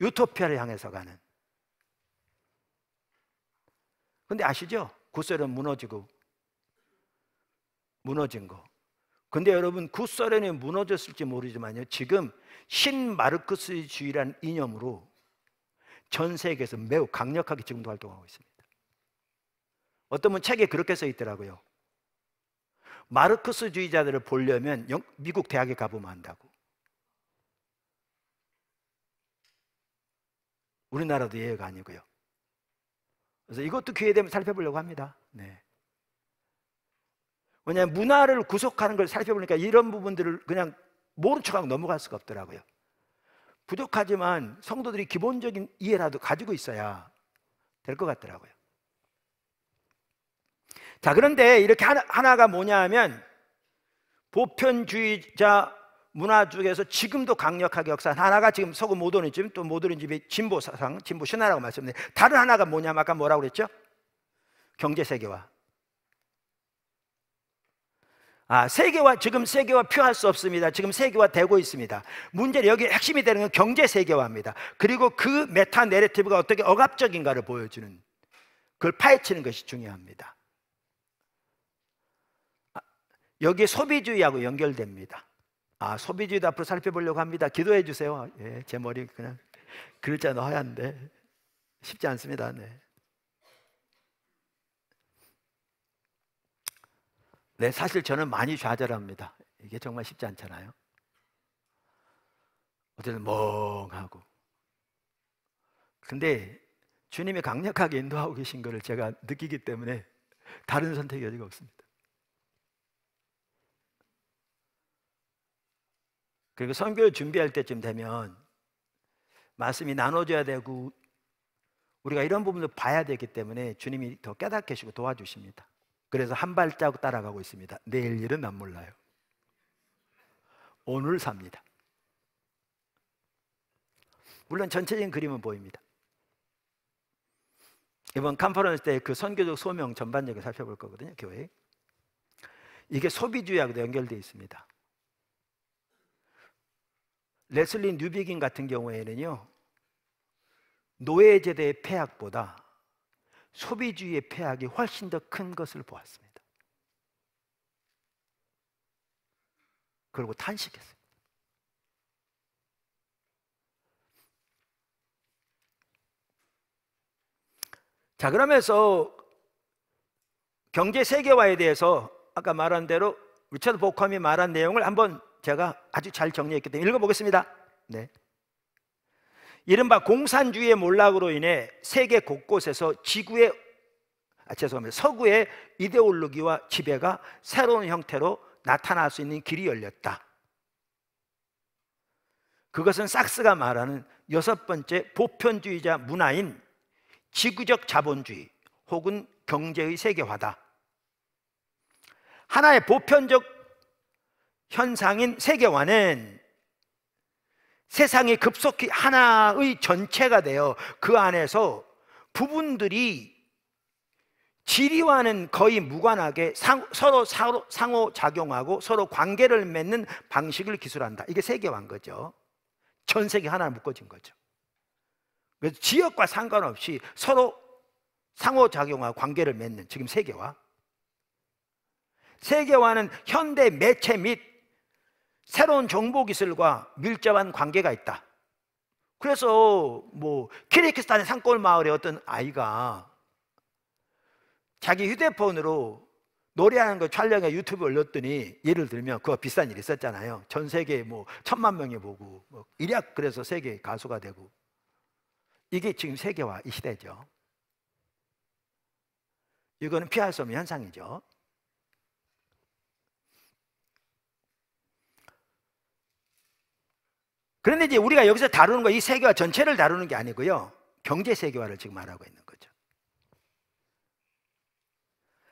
유토피아를 향해서 가는. 근데 아시죠? 구소련 무너진 거. 근데 여러분, 구소련이 무너졌을지 모르지만요, 지금 신마르크스주의라는 이념으로 전 세계에서 매우 강력하게 지금도 활동하고 있습니다. 어떤 분 책에 그렇게 써 있더라고요. 마르크스주의자들을 보려면 미국 대학에 가보면 안다고. 우리나라도 예외가 아니고요. 그래서 이것도 기회 되면 살펴보려고 합니다. 네. 왜냐하면 문화를 구속하는 걸 살펴보니까 이런 부분들을 그냥 모른 척하고 넘어갈 수가 없더라고요. 부족하지만 성도들이 기본적인 이해라도 가지고 있어야 될 것 같더라고요. 자, 그런데 이렇게 하나가 뭐냐 하면, 보편주의자 문화 중에서 지금도 강력하게 역사한 하나가 지금 서구 모더니즘, 또 모더니즘의 진보 사상, 진보 신화라고 말씀드렸는데, 다른 하나가 뭐냐면 아까 뭐라고 그랬죠? 경제 세계화. 지금 세계화 표할 수 없습니다. 지금 세계화 되고 있습니다. 문제는 여기 핵심이 되는 건 경제 세계화입니다. 그리고 그 메타 내러티브가 어떻게 억압적인가를 보여주는, 그걸 파헤치는 것이 중요합니다. 여기에 소비주의하고 연결됩니다. 소비주의도 앞으로 살펴보려고 합니다. 기도해 주세요. 예, 제 머리 그냥 글자는 하얀데 쉽지 않습니다. 네. 네, 사실 저는 많이 좌절합니다. 이게 정말 쉽지 않잖아요. 어쨌든 멍하고. 근데 주님이 강력하게 인도하고 계신 것을 제가 느끼기 때문에 다른 선택의 여지가 없습니다. 그리고 선교를 준비할 때쯤 되면 말씀이 나눠져야 되고 우리가 이런 부분을 봐야 되기 때문에 주님이 더 깨닫게 하시고 도와주십니다. 그래서 한 발자국 따라가고 있습니다. 내일 일은 난 몰라요. 오늘 삽니다. 물론 전체적인 그림은 보입니다. 이번 컨퍼런스 때 그 선교적 소명 전반적으로 살펴볼 거거든요. 교회. 이게 소비주의하고도 연결되어 있습니다. 레슬리 뉴비긴 같은 경우에는요, 노예제도의 폐악보다 소비주의의 폐악이 훨씬 더 큰 것을 보았습니다. 그리고 탄식했어요. 자, 그러면서 경제 세계화에 대해서 아까 말한 대로 리처드 보컴이 말한 내용을 한번 제가 아주 잘 정리했기 때문에 읽어보겠습니다. 네. 이른바 공산주의의 몰락으로 인해 세계 곳곳에서 서구의 이데올로기와 지배가 새로운 형태로 나타날 수 있는 길이 열렸다. 그것은 삭스가 말하는 여섯 번째 보편주의자 문화인 지구적 자본주의 혹은 경제의 세계화다. 하나의 보편적 현상인 세계화는 세상이 급속히 하나의 전체가 되어 그 안에서 부분들이 지리와는 거의 무관하게 서로 상호작용하고 서로 관계를 맺는 방식을 기술한다. 이게 세계화인 거죠. 전 세계 하나 묶어진 거죠. 그래서 지역과 상관없이 서로 상호작용하고 관계를 맺는 지금 세계화. 세계화는 현대 매체 및 새로운 정보기술과 밀접한 관계가 있다. 그래서 키르기스탄의 산골 마을의 어떤 아이가 자기 휴대폰으로 노래하는 거 촬영해 유튜브에 올렸더니, 예를 들면 그거 비싼 일이 있었잖아요. 전 세계에 1,000만 명이 보고 일약 그래서 세계 가수가 되고. 이게 지금 세계화 이 시대죠. 이거는 피할 수 없는 현상이죠. 그런데 이제 우리가 여기서 다루는 거 이 세계화 전체를 다루는 게 아니고요, 경제 세계화를 지금 말하고 있는 거죠.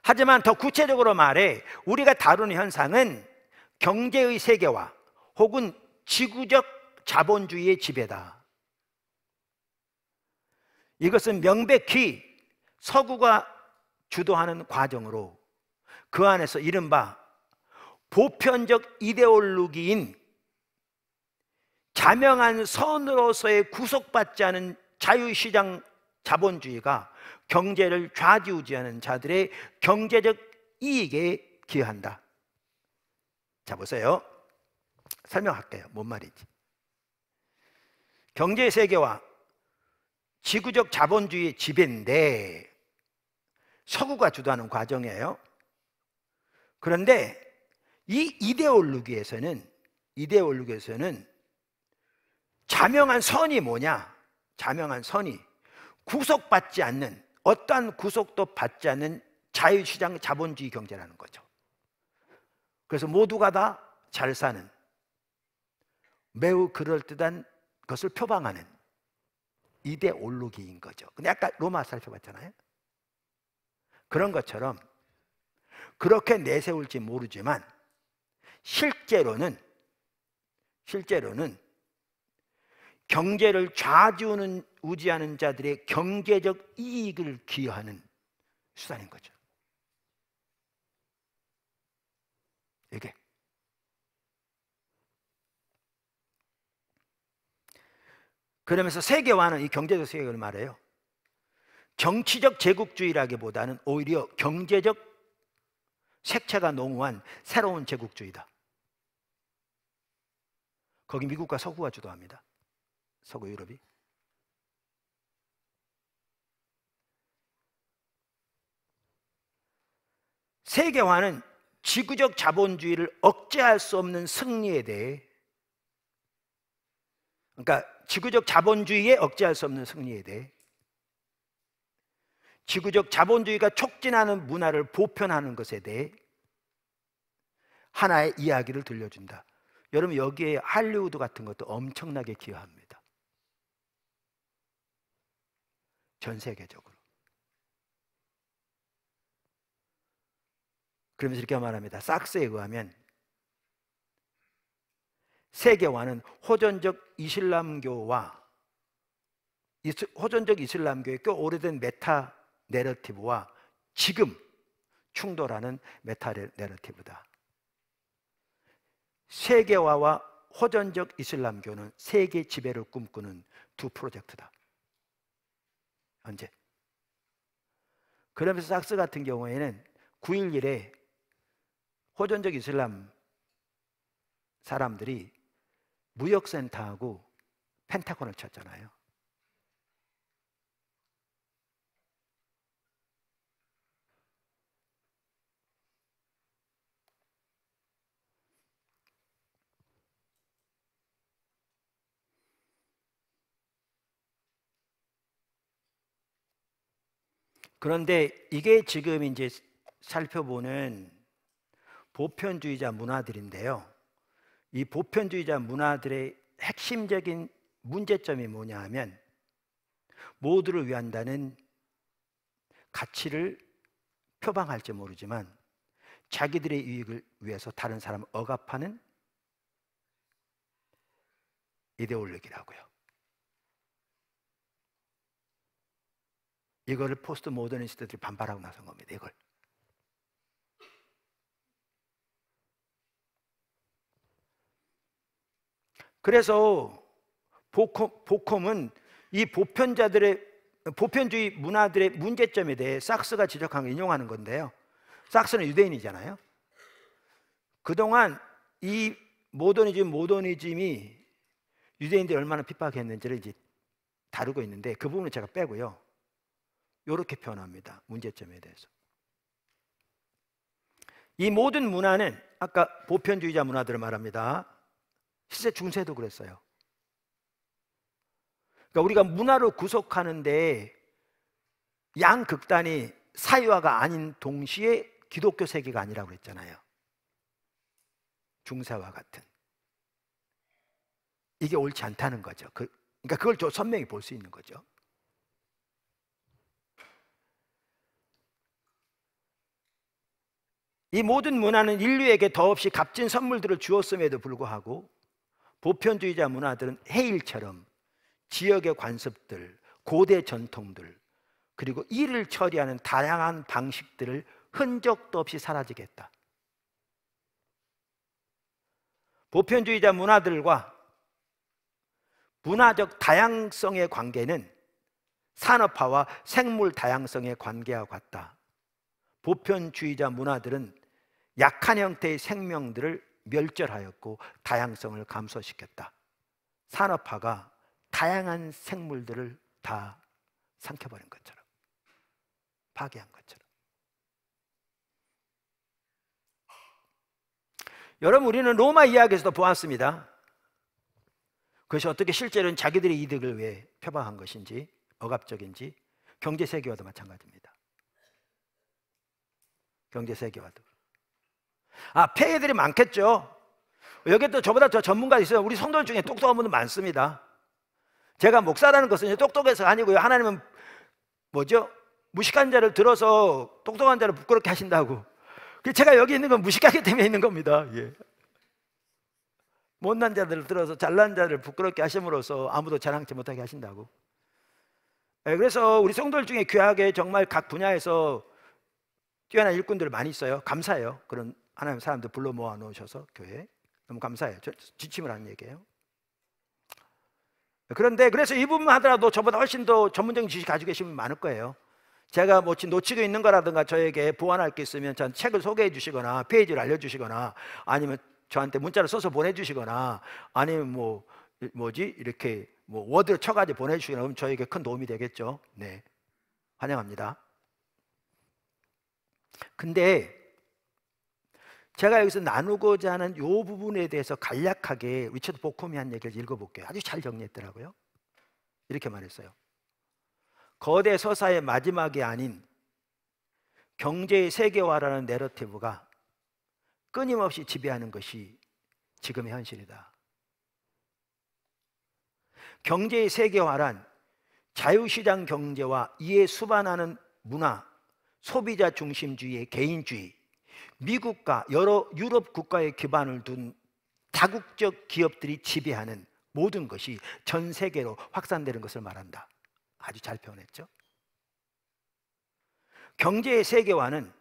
하지만 더 구체적으로 말해 우리가 다루는 현상은 경제의 세계화 혹은 지구적 자본주의의 지배다. 이것은 명백히 서구가 주도하는 과정으로 그 안에서 이른바 보편적 이데올로기인 자명한 선으로서의 구속받지 않은 자유시장 자본주의가 경제를 좌지우지하는 자들의 경제적 이익에 기여한다. 자, 보세요. 설명할게요. 뭔 말인지. 경제 세계화, 지구적 자본주의의 지배인데 서구가 주도하는 과정이에요. 그런데 이 이데올로기에서는 자명한 선이 뭐냐? 자명한 선이 구속받지 않는, 어떠한 구속도 받지 않는 자유시장 자본주의 경제라는 거죠. 그래서 모두가 다 잘 사는, 매우 그럴듯한 것을 표방하는 이데올로기인 거죠. 근데 아까 로마 살펴봤잖아요. 그런 것처럼 그렇게 내세울지 모르지만 실제로는 경제를 좌지우지하는 자들의 경제적 이익을 기여하는 수단인 거죠. 이게 그러면서 세계화는, 이 경제적 세계를 말해요, 정치적 제국주의라기보다는 오히려 경제적 색채가 농후한 새로운 제국주의다. 거기 미국과 서구가 주도합니다. 서구 유럽이. 세계화는 지구적 자본주의를 억제할 수 없는 승리에 대해, 그러니까 지구적 자본주의에 억제할 수 없는 승리에 대해 지구적 자본주의가 촉진하는 문화를 보편하는 것에 대해 하나의 이야기를 들려준다. 여러분, 여기에 할리우드 같은 것도 엄청나게 기여합니다. 전 세계적으로. 그러면서 이렇게 말합니다. 삭스에 의하면 세계화는 호전적 이슬람교의 꽤 오래된 메타 내러티브와 지금 충돌하는 메타 내러티브다. 세계화와 호전적 이슬람교는 세계 지배를 꿈꾸는 두 프로젝트다. 언제? 그러면서 삭스 같은 경우에는 9.11에 호전적 이슬람 사람들이 무역센터하고 펜타곤을 쳤잖아요. 그런데 이게 지금 이제 살펴보는 보편주의자 문화들인데요. 이 보편주의자 문화들의 핵심적인 문제점이 뭐냐 하면 모두를 위한다는 가치를 표방할지 모르지만 자기들의 이익을 위해서 다른 사람을 억압하는 이데올로기라고요. 이거를 포스트 모더니스트들이 반발하고 나선 겁니다. 이걸. 그래서 보콤은 이 보편주의 문화들의 문제점에 대해 삭스가 지적한 걸 인용하는 건데요. 삭스는 유대인이잖아요. 그동안 이 모더니즘이 유대인들이 얼마나 핍박했는지를 이제 다루고 있는데 그 부분은 제가 빼고요. 이렇게 표현합니다. 문제점에 대해서. 이 모든 문화는 아까 보편주의자 문화들을 말합니다. 실제 중세도 그랬어요. 그러니까 우리가 문화를 구속하는데 양극단이 사유화가 아닌 동시에 기독교 세계가 아니라고 그랬잖아요. 중세와 같은. 이게 옳지 않다는 거죠. 그러니까 그걸 좀 선명히 볼 수 있는 거죠. 이 모든 문화는 인류에게 더없이 값진 선물들을 주었음에도 불구하고 보편주의자 문화들은 해일처럼 지역의 관습들, 고대 전통들, 그리고 일을 처리하는 다양한 방식들을 흔적도 없이 사라지게 했다. 보편주의자 문화들과 문화적 다양성의 관계는 산업화와 생물 다양성의 관계와 같다. 보편주의자 문화들은 약한 형태의 생명들을 멸절하였고 다양성을 감소시켰다. 산업화가 다양한 생물들을 다 삼켜버린 것처럼, 파괴한 것처럼. 여러분, 우리는 로마 이야기에서도 보았습니다. 그것이 어떻게 실제로는 자기들의 이득을 위해 표방한 것인지, 억압적인지. 경제 세계화도 마찬가지입니다. 경제 세계화도. 폐해들이 많겠죠. 여기 또 저보다 더 전문가 있어요. 우리 성도들 중에 똑똑한 분들 많습니다. 제가 목사라는 것은 똑똑해서 아니고요. 하나님은 무식한 자를 들어서 똑똑한 자를 부끄럽게 하신다고. 제가 여기 있는 건 무식하기 때문에 있는 겁니다. 예. 못난 자들을 들어서 잘난 자를 부끄럽게 하심으로써 아무도 자랑치 못하게 하신다고. 그래서 우리 성도들 중에 귀하게 정말 각 분야에서 뛰어난 일꾼들 많이 있어요. 감사해요. 그런 하나님 사람들 불러 모아 놓으셔서 교회에. 너무 감사해요. 지침을 하는 얘기예요. 그런데 그래서 이 부분 하더라도 저보다 훨씬 더 전문적인 지식 가지고 계신 분 많을 거예요. 제가 놓치고 있는 거라든가 저에게 보완할 게 있으면 전 책을 소개해 주시거나 페이지를 알려주시거나 아니면 저한테 문자를 써서 보내주시거나 아니면 이렇게 워드를 쳐가지고 보내주시거나 그럼 저에게 큰 도움이 되겠죠. 네, 환영합니다. 근데 제가 여기서 나누고자 하는 이 부분에 대해서 간략하게 리처드 보콤이 한 얘기를 읽어볼게요. 아주 잘 정리했더라고요. 이렇게 말했어요. 거대 서사의 마지막이 아닌 경제의 세계화라는 내러티브가 끊임없이 지배하는 것이 지금의 현실이다. 경제의 세계화란 자유시장 경제와 이에 수반하는 문화, 소비자 중심주의의 개인주의, 미국과 여러 유럽 국가에 기반을 둔 다국적 기업들이 지배하는 모든 것이 전 세계로 확산되는 것을 말한다. 아주 잘 표현했죠. 경제의 세계화는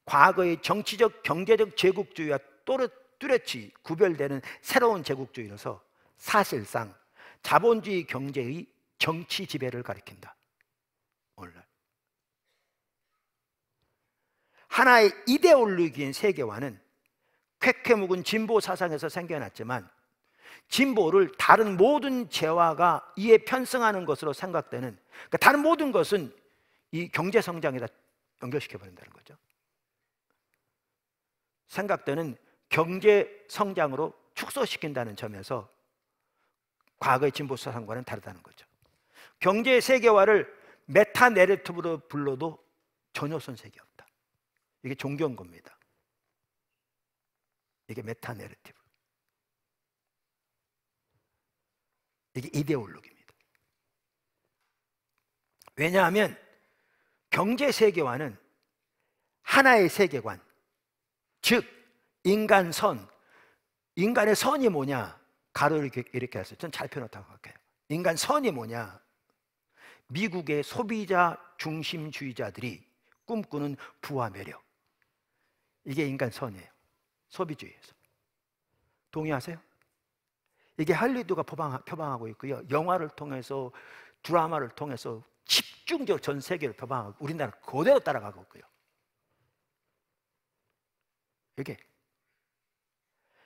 과거의 정치적 경제적 제국주의와 뚜렷이 구별되는 새로운 제국주의로서 사실상 자본주의 경제의 정치 지배를 가리킨다. 오늘날 하나의 이데올로기인 세계화는 쾌쾌 묵은 진보 사상에서 생겨났지만 진보를 다른 모든 재화가 이에 편승하는 것으로 생각되는, 그러니까 다른 모든 것은 이 경제 성장에다 연결시켜 버린다는 거죠. 생각되는 경제 성장으로 축소시킨다는 점에서 과거의 진보 사상과는 다르다는 거죠. 경제 세계화를 메타 내러티브로 불러도 전혀 손색이 없다. 이게 종교인 겁니다. 이게 메타 내러티브. 이게 이데올로기입니다. 왜냐하면 경제 세계화는 하나의 세계관, 즉 인간 선, 인간의 선이 뭐냐? 가로를 이렇게 했어요. 전 잘 표현했다고 생각해요. 인간 선이 뭐냐? 미국의 소비자 중심주의자들이 꿈꾸는 부와 매력, 이게 인간 선이에요. 소비주의에서. 동의하세요? 이게 할리우드가 표방하고 있고요. 영화를 통해서, 드라마를 통해서 집중적으로 전 세계를 표방하고 우리나라 그대로 따라가고 있고요.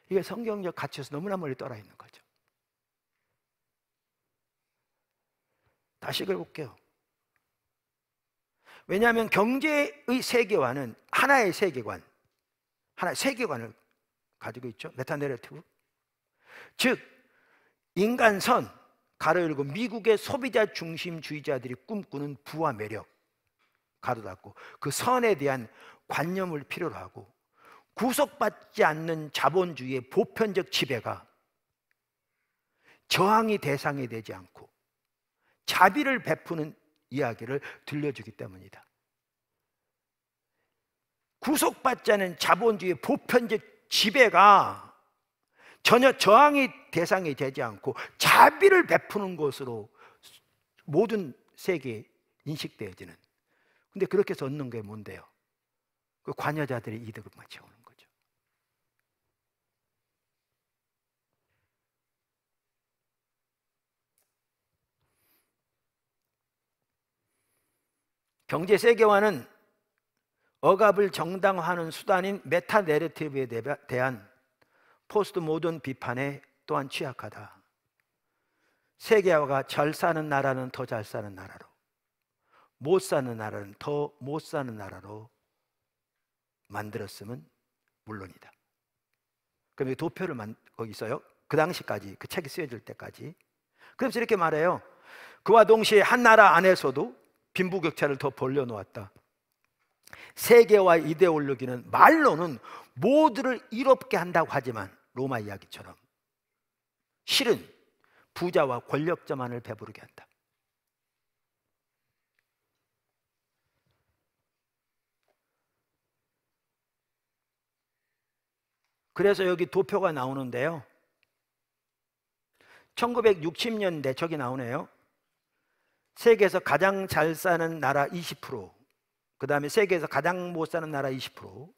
이게 성경적 가치에서 너무나 멀리 떨어져 있는 거죠. 다시 읽어볼게요. 왜냐하면 경제의 세계화는 하나의 세계관, 하나의 세계관을 가지고 있죠. 메타 내러티브. 즉 인간선, 가로 열고 미국의 소비자 중심주의자들이 꿈꾸는 부와 매력, 가로 닫고, 그 선에 대한 관념을 필요로 하고, 구속받지 않는 자본주의의 보편적 지배가 저항이 대상이 되지 않고 자비를 베푸는 이야기를 들려주기 때문이다. 구속받지 않은 자본주의의 보편적 지배가 전혀 저항이 대상이 되지 않고 자비를 베푸는 것으로 모든 세계에 인식되어지는. 근데 그렇게 해서 얻는 게 뭔데요? 그 관여자들의 이득을만 채우는 거죠. 경제 세계화는 억압을 정당화하는 수단인 메타 내러티브에 대한 포스트 모던 비판에 또한 취약하다. 세계화가 잘 사는 나라는 더 잘 사는 나라로, 못 사는 나라는 더 못 사는 나라로 만들었으면 물론이다. 그럼 도표를 거기 있어요. 그 당시까지, 그 책이 쓰여질 때까지. 그래서 이렇게 말해요. 그와 동시에 한 나라 안에서도 빈부격차를 더 벌려놓았다. 세계화 이데올로기는 말로는 모두를 이롭게 한다고 하지만 로마 이야기처럼 실은 부자와 권력자만을 배부르게 한다. 그래서 여기 도표가 나오는데요. 1960년대 저기 나오네요. 세계에서 가장 잘 사는 나라 20%, 그 다음에 세계에서 가장 못 사는 나라 20%,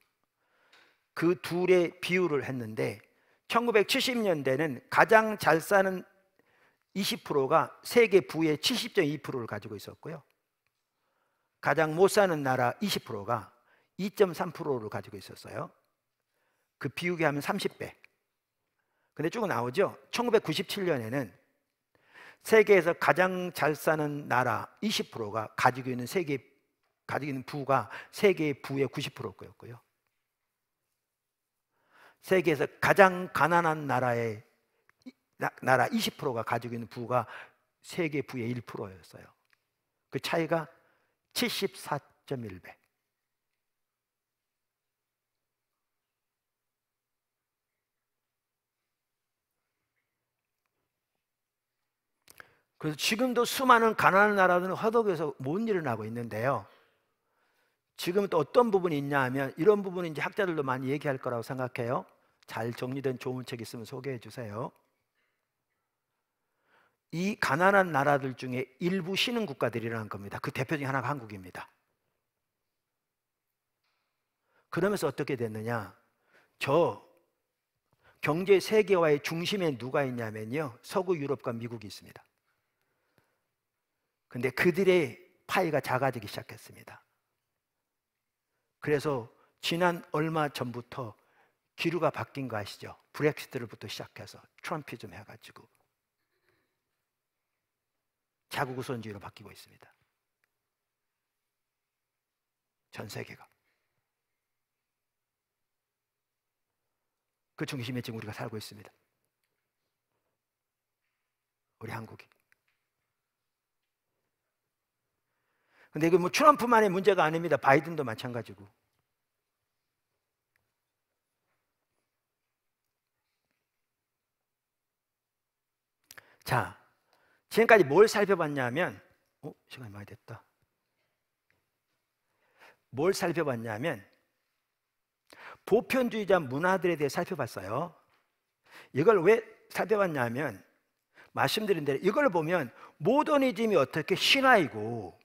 그 둘의 비율을 했는데 1970년대는 가장 잘 사는 20%가 세계 부의 70.2%를 가지고 있었고요. 가장 못 사는 나라 20%가 2.3%를 가지고 있었어요. 그 비우기 하면 30배. 근데 쭉 나오죠. 1997년에는 세계에서 가장 잘 사는 나라 20%가 가지고 있는 부가 세계의 부의 90%였고요. 세계에서 가장 가난한 나라 20%가 가지고 있는 부가 세계 부의 1%였어요. 그 차이가 74.1배. 그래서 지금도 수많은 가난한 나라들은 허덕에서 못 일어나고 있는데요. 지금 또 어떤 부분이 있냐 하면 이런 부분은 이제 학자들도 많이 얘기할 거라고 생각해요. 잘 정리된 좋은 책 있으면 소개해 주세요. 이 가난한 나라들 중에 일부 신흥 국가들이라는 겁니다. 그 대표 중에 하나가 한국입니다. 그러면서 어떻게 됐느냐? 저 경제 세계화의 중심에 누가 있냐면요, 서구 유럽과 미국이 있습니다. 근데 그들의 파이가 작아지기 시작했습니다. 그래서 지난 얼마 전부터 기류가 바뀐 거 아시죠? 브렉시트를부터 시작해서 트럼피즘 해가지고 자국 우선주의로 바뀌고 있습니다. 전 세계가. 그 중심에 지금 우리가 살고 있습니다. 우리 한국이. 근데 이거 뭐 트럼프만의 문제가 아닙니다. 바이든도 마찬가지고. 자, 지금까지 뭘 살펴봤냐면, 시간이 많이 됐다. 뭘 살펴봤냐면, 보편주의자 문화들에 대해 살펴봤어요. 이걸 왜 살펴봤냐면, 말씀드린 대로 이걸 보면 모더니즘이 어떻게 신화이고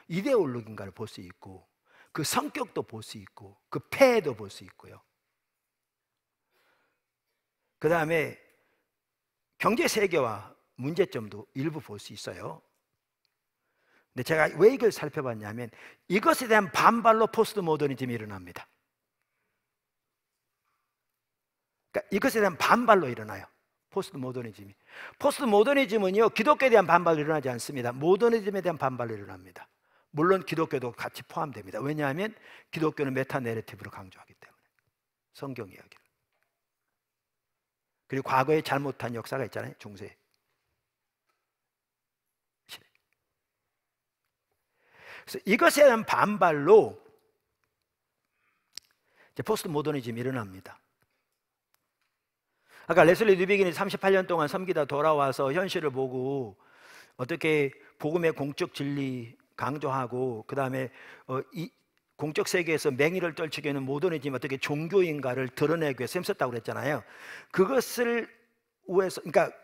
이데올로기인가를 볼 수 있고, 그 성격도 볼 수 있고, 그 폐해도 볼 수 있고요. 그 다음에 경제 세계와 문제점도 일부 볼 수 있어요. 근데 제가 왜 이걸 살펴봤냐면, 이것에 대한 반발로 포스트 모더니즘이 일어납니다. 그러니까 이것에 대한 반발로 일어나요. 포스트 모더니즘이. 포스트 모더니즘은요, 기독교에 대한 반발로 일어나지 않습니다. 모더니즘에 대한 반발로 일어납니다. 물론 기독교도 같이 포함됩니다. 왜냐하면 기독교는 메타 내러티브를 강조하기 때문에, 성경 이야기를. 그리고 과거에 잘못한 역사가 있잖아요. 중세. 그래서 이것에 대한 반발로 이제 포스트 모더니즘이 일어납니다. 아까 레슬리 뉴비긴이 38년 동안 섬기다 돌아와서 현실을 보고 어떻게 복음의 공적 진리 강조하고, 그 다음에 이 공적 세계에서 맹의를 떨치게 하는 모더니즘이 어떻게 종교인가를 드러내기 위해서 힘썼다고 그랬잖아요. 그것을 위해서, 그러니까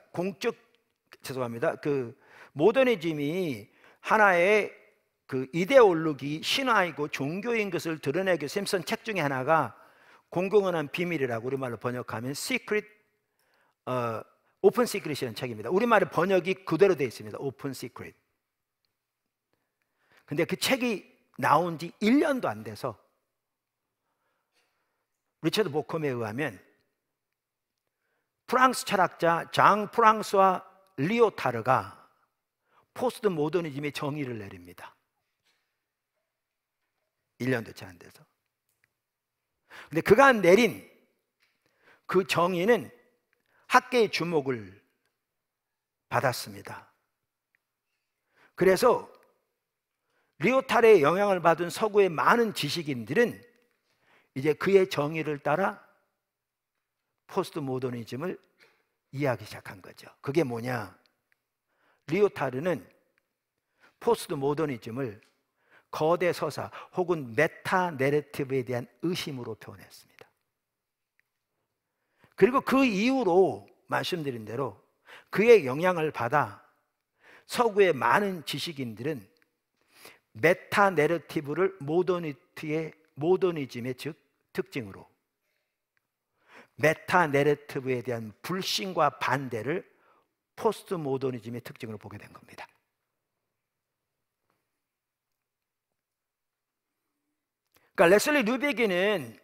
죄송합니다. 그 모더니즘이 하나의 그 이데올로기, 신화이고 종교인 것을 드러내기 위해서 힘쓴 책 중에 하나가 공공연한 비밀이라고 우리말로 번역하면 오픈 시크릿이라는 책입니다. 우리말의 번역이 그대로 되어 있습니다. 오픈 시크릿. 근데 그 책이 나온 지 1년도 안 돼서 리처드 보컴에 의하면 프랑스 철학자 장 프랑스와 리오타르가 포스트 모더니즘의 정의를 내립니다. 1년도 채 안 돼서. 근데 그가 내린 그 정의는 학계의 주목을 받았습니다. 그래서 리오타르의 영향을 받은 서구의 많은 지식인들은 이제 그의 정의를 따라 포스트 모더니즘을 이해하기 시작한 거죠. 그게 뭐냐? 리오타르는 포스트 모더니즘을 거대 서사 혹은 메타 내러티브에 대한 의심으로 표현했습니다. 그리고 그 이후로 말씀드린 대로 그의 영향을 받아 서구의 많은 지식인들은 메타 내러티브를 모더니즘의 특징으로, 메타 내러티브에 대한 불신과 반대를 포스트 모더니즘의 특징으로 보게 된 겁니다. 그러니까 레슬리 뉴비긴은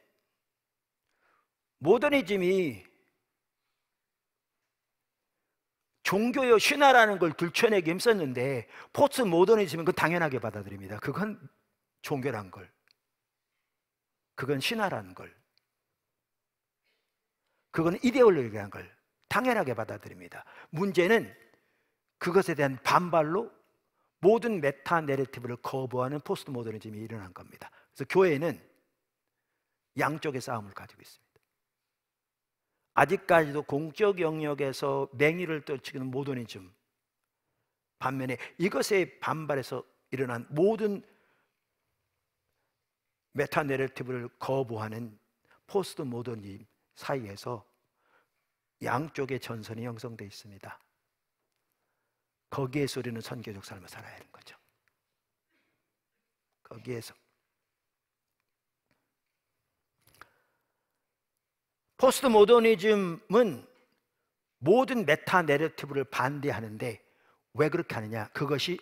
모더니즘이 종교요 신화라는 걸 들춰내기 힘썼는데, 포스트 모더니즘은 그건 당연하게 받아들입니다. 그건 종교란 걸, 그건 신화라는 걸, 그건 이데올로기라는 걸 당연하게 받아들입니다. 문제는 그것에 대한 반발로 모든 메타 내러티브를 거부하는 포스트 모더니즘이 일어난 겁니다. 그래서 교회는 양쪽의 싸움을 가지고 있습니다. 아직까지도 공적 영역에서 맹의를 떨치는 모더니즘, 반면에 이것에 반발해서 일어난 모든 메타 내러티브를 거부하는 포스트 모더니즘 사이에서 양쪽의 전선이 형성되어 있습니다. 거기에서 우리는 선교적 삶을 살아야 하는 거죠. 거기에서 포스트 모더니즘은 모든 메타 내러티브를 반대하는데, 왜 그렇게 하느냐? 그것이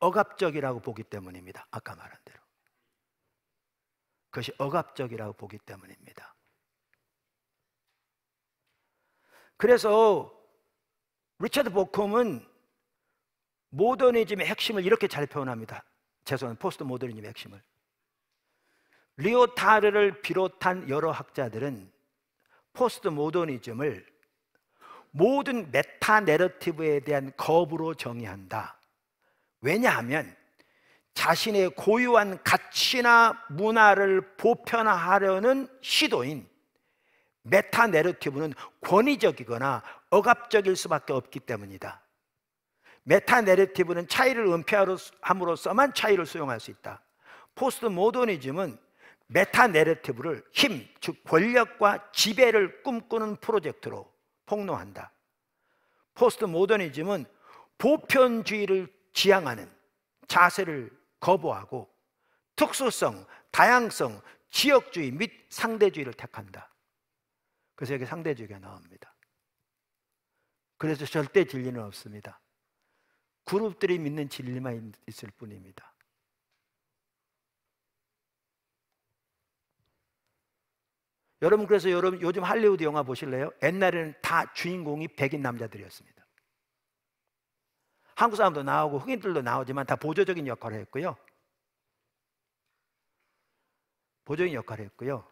억압적이라고 보기 때문입니다. 아까 말한 대로 그것이 억압적이라고 보기 때문입니다. 그래서 리처드 보컴은 모더니즘의 핵심을 이렇게 잘 표현합니다. 포스트 모더니즘의 핵심을. 리오타르를 비롯한 여러 학자들은 포스트 모더니즘을 모든 메타 내러티브에 대한 거부로 정의한다. 왜냐하면 자신의 고유한 가치나 문화를 보편화하려는 시도인 메타 내러티브는 권위적이거나 억압적일 수밖에 없기 때문이다. 메타 내러티브는 차이를 은폐함으로써만 차이를 수용할 수 있다. 포스트 모더니즘은 메타 내러티브를 힘, 즉 권력과 지배를 꿈꾸는 프로젝트로 폭로한다. 포스트 모더니즘은 보편주의를 지향하는 자세를 거부하고 특수성, 다양성, 지역주의 및 상대주의를 택한다. 그래서 여기 상대주의가 나옵니다. 그래서 절대 진리는 없습니다. 그룹들이 믿는 진리만 있을 뿐입니다. 여러분, 그래서 여러분 요즘 할리우드 영화 보실래요? 옛날에는 다 주인공이 백인 남자들이었습니다. 한국 사람도 나오고 흑인들도 나오지만 다 보조적인 역할을 했고요. 보조적인 역할을 했고요.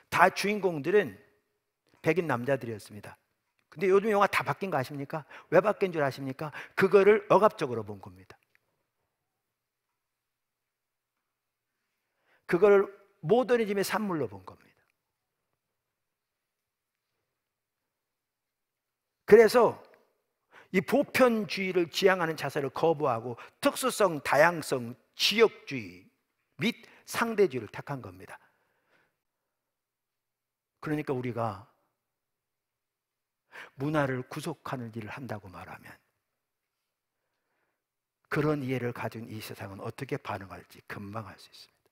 다 주인공들은 백인 남자들이었습니다. 근데 요즘 영화 다 바뀐 거 아십니까? 왜 바뀐 줄 아십니까? 그거를 억압적으로 본 겁니다. 그걸 모더니즘의 산물로 본 겁니다. 그래서 이 보편주의를 지향하는 자세를 거부하고 특수성, 다양성, 지역주의 및 상대주의를 택한 겁니다. 그러니까 우리가 문화를 구속하는 일을 한다고 말하면 그런 이해를 가진 이 세상은 어떻게 반응할지 금방 알 수 있습니다.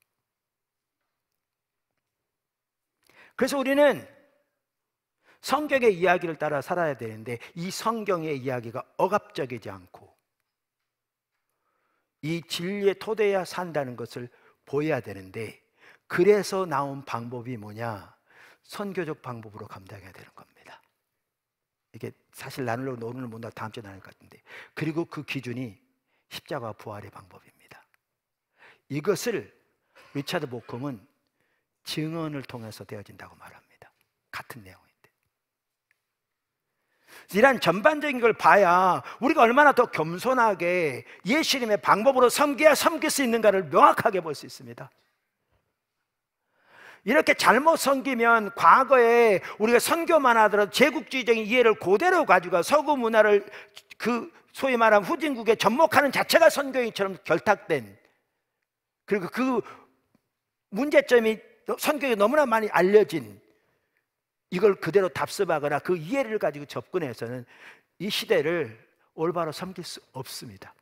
그래서 우리는 성경의 이야기를 따라 살아야 되는데 이 성경의 이야기가 억압적이지 않고 이 진리의 토대에 산다는 것을 보여야 되는데, 그래서 나온 방법이 뭐냐? 선교적 방법으로 감당해야 되는 겁니다. 이게 사실 나누려고 오늘 못 다음 주에 나눌 것 같은데, 그리고 그 기준이 십자가 부활의 방법입니다. 이것을 리차드 보컴은 증언을 통해서 되어진다고 말합니다. 같은 내용인데 이런 전반적인 걸 봐야 우리가 얼마나 더 겸손하게 예수님의 방법으로 섬겨야 섬길 수 있는가를 명확하게 볼 수 있습니다. 이렇게 잘못 섬기면 과거에 우리가 선교만 하더라도 제국주의적인 이해를 그대로 가지고 서구 문화를 그 소위 말하는 후진국에 접목하는 자체가 선교인처럼 결탁된, 그리고 그 문제점이 선교에 너무나 많이 알려진 이걸 그대로 답습하거나 그 이해를 가지고 접근해서는 이 시대를 올바로 섬길 수 없습니다.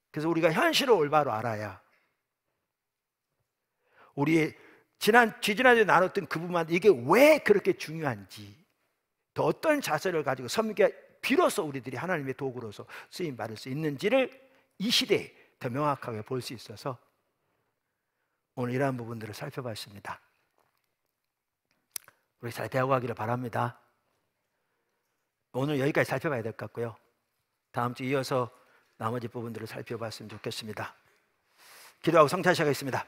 그래서 우리가 현실을 올바로 알아야 우리의 지지난주에 나눴던 그 부분만 이게 왜 그렇게 중요한지, 또 어떤 자세를 가지고 섬겨 비로소 우리들이 하나님의 도구로서 쓰임 받을 수 있는지를 이 시대에 더 명확하게 볼 수 있어서 오늘 이러한 부분들을 살펴봤습니다. 우리 잘 배워가기를 바랍니다. 오늘 여기까지 살펴봐야 될 것 같고요. 다음 주 이어서 나머지 부분들을 살펴봤으면 좋겠습니다. 기도하고 성찬 시작하겠습니다.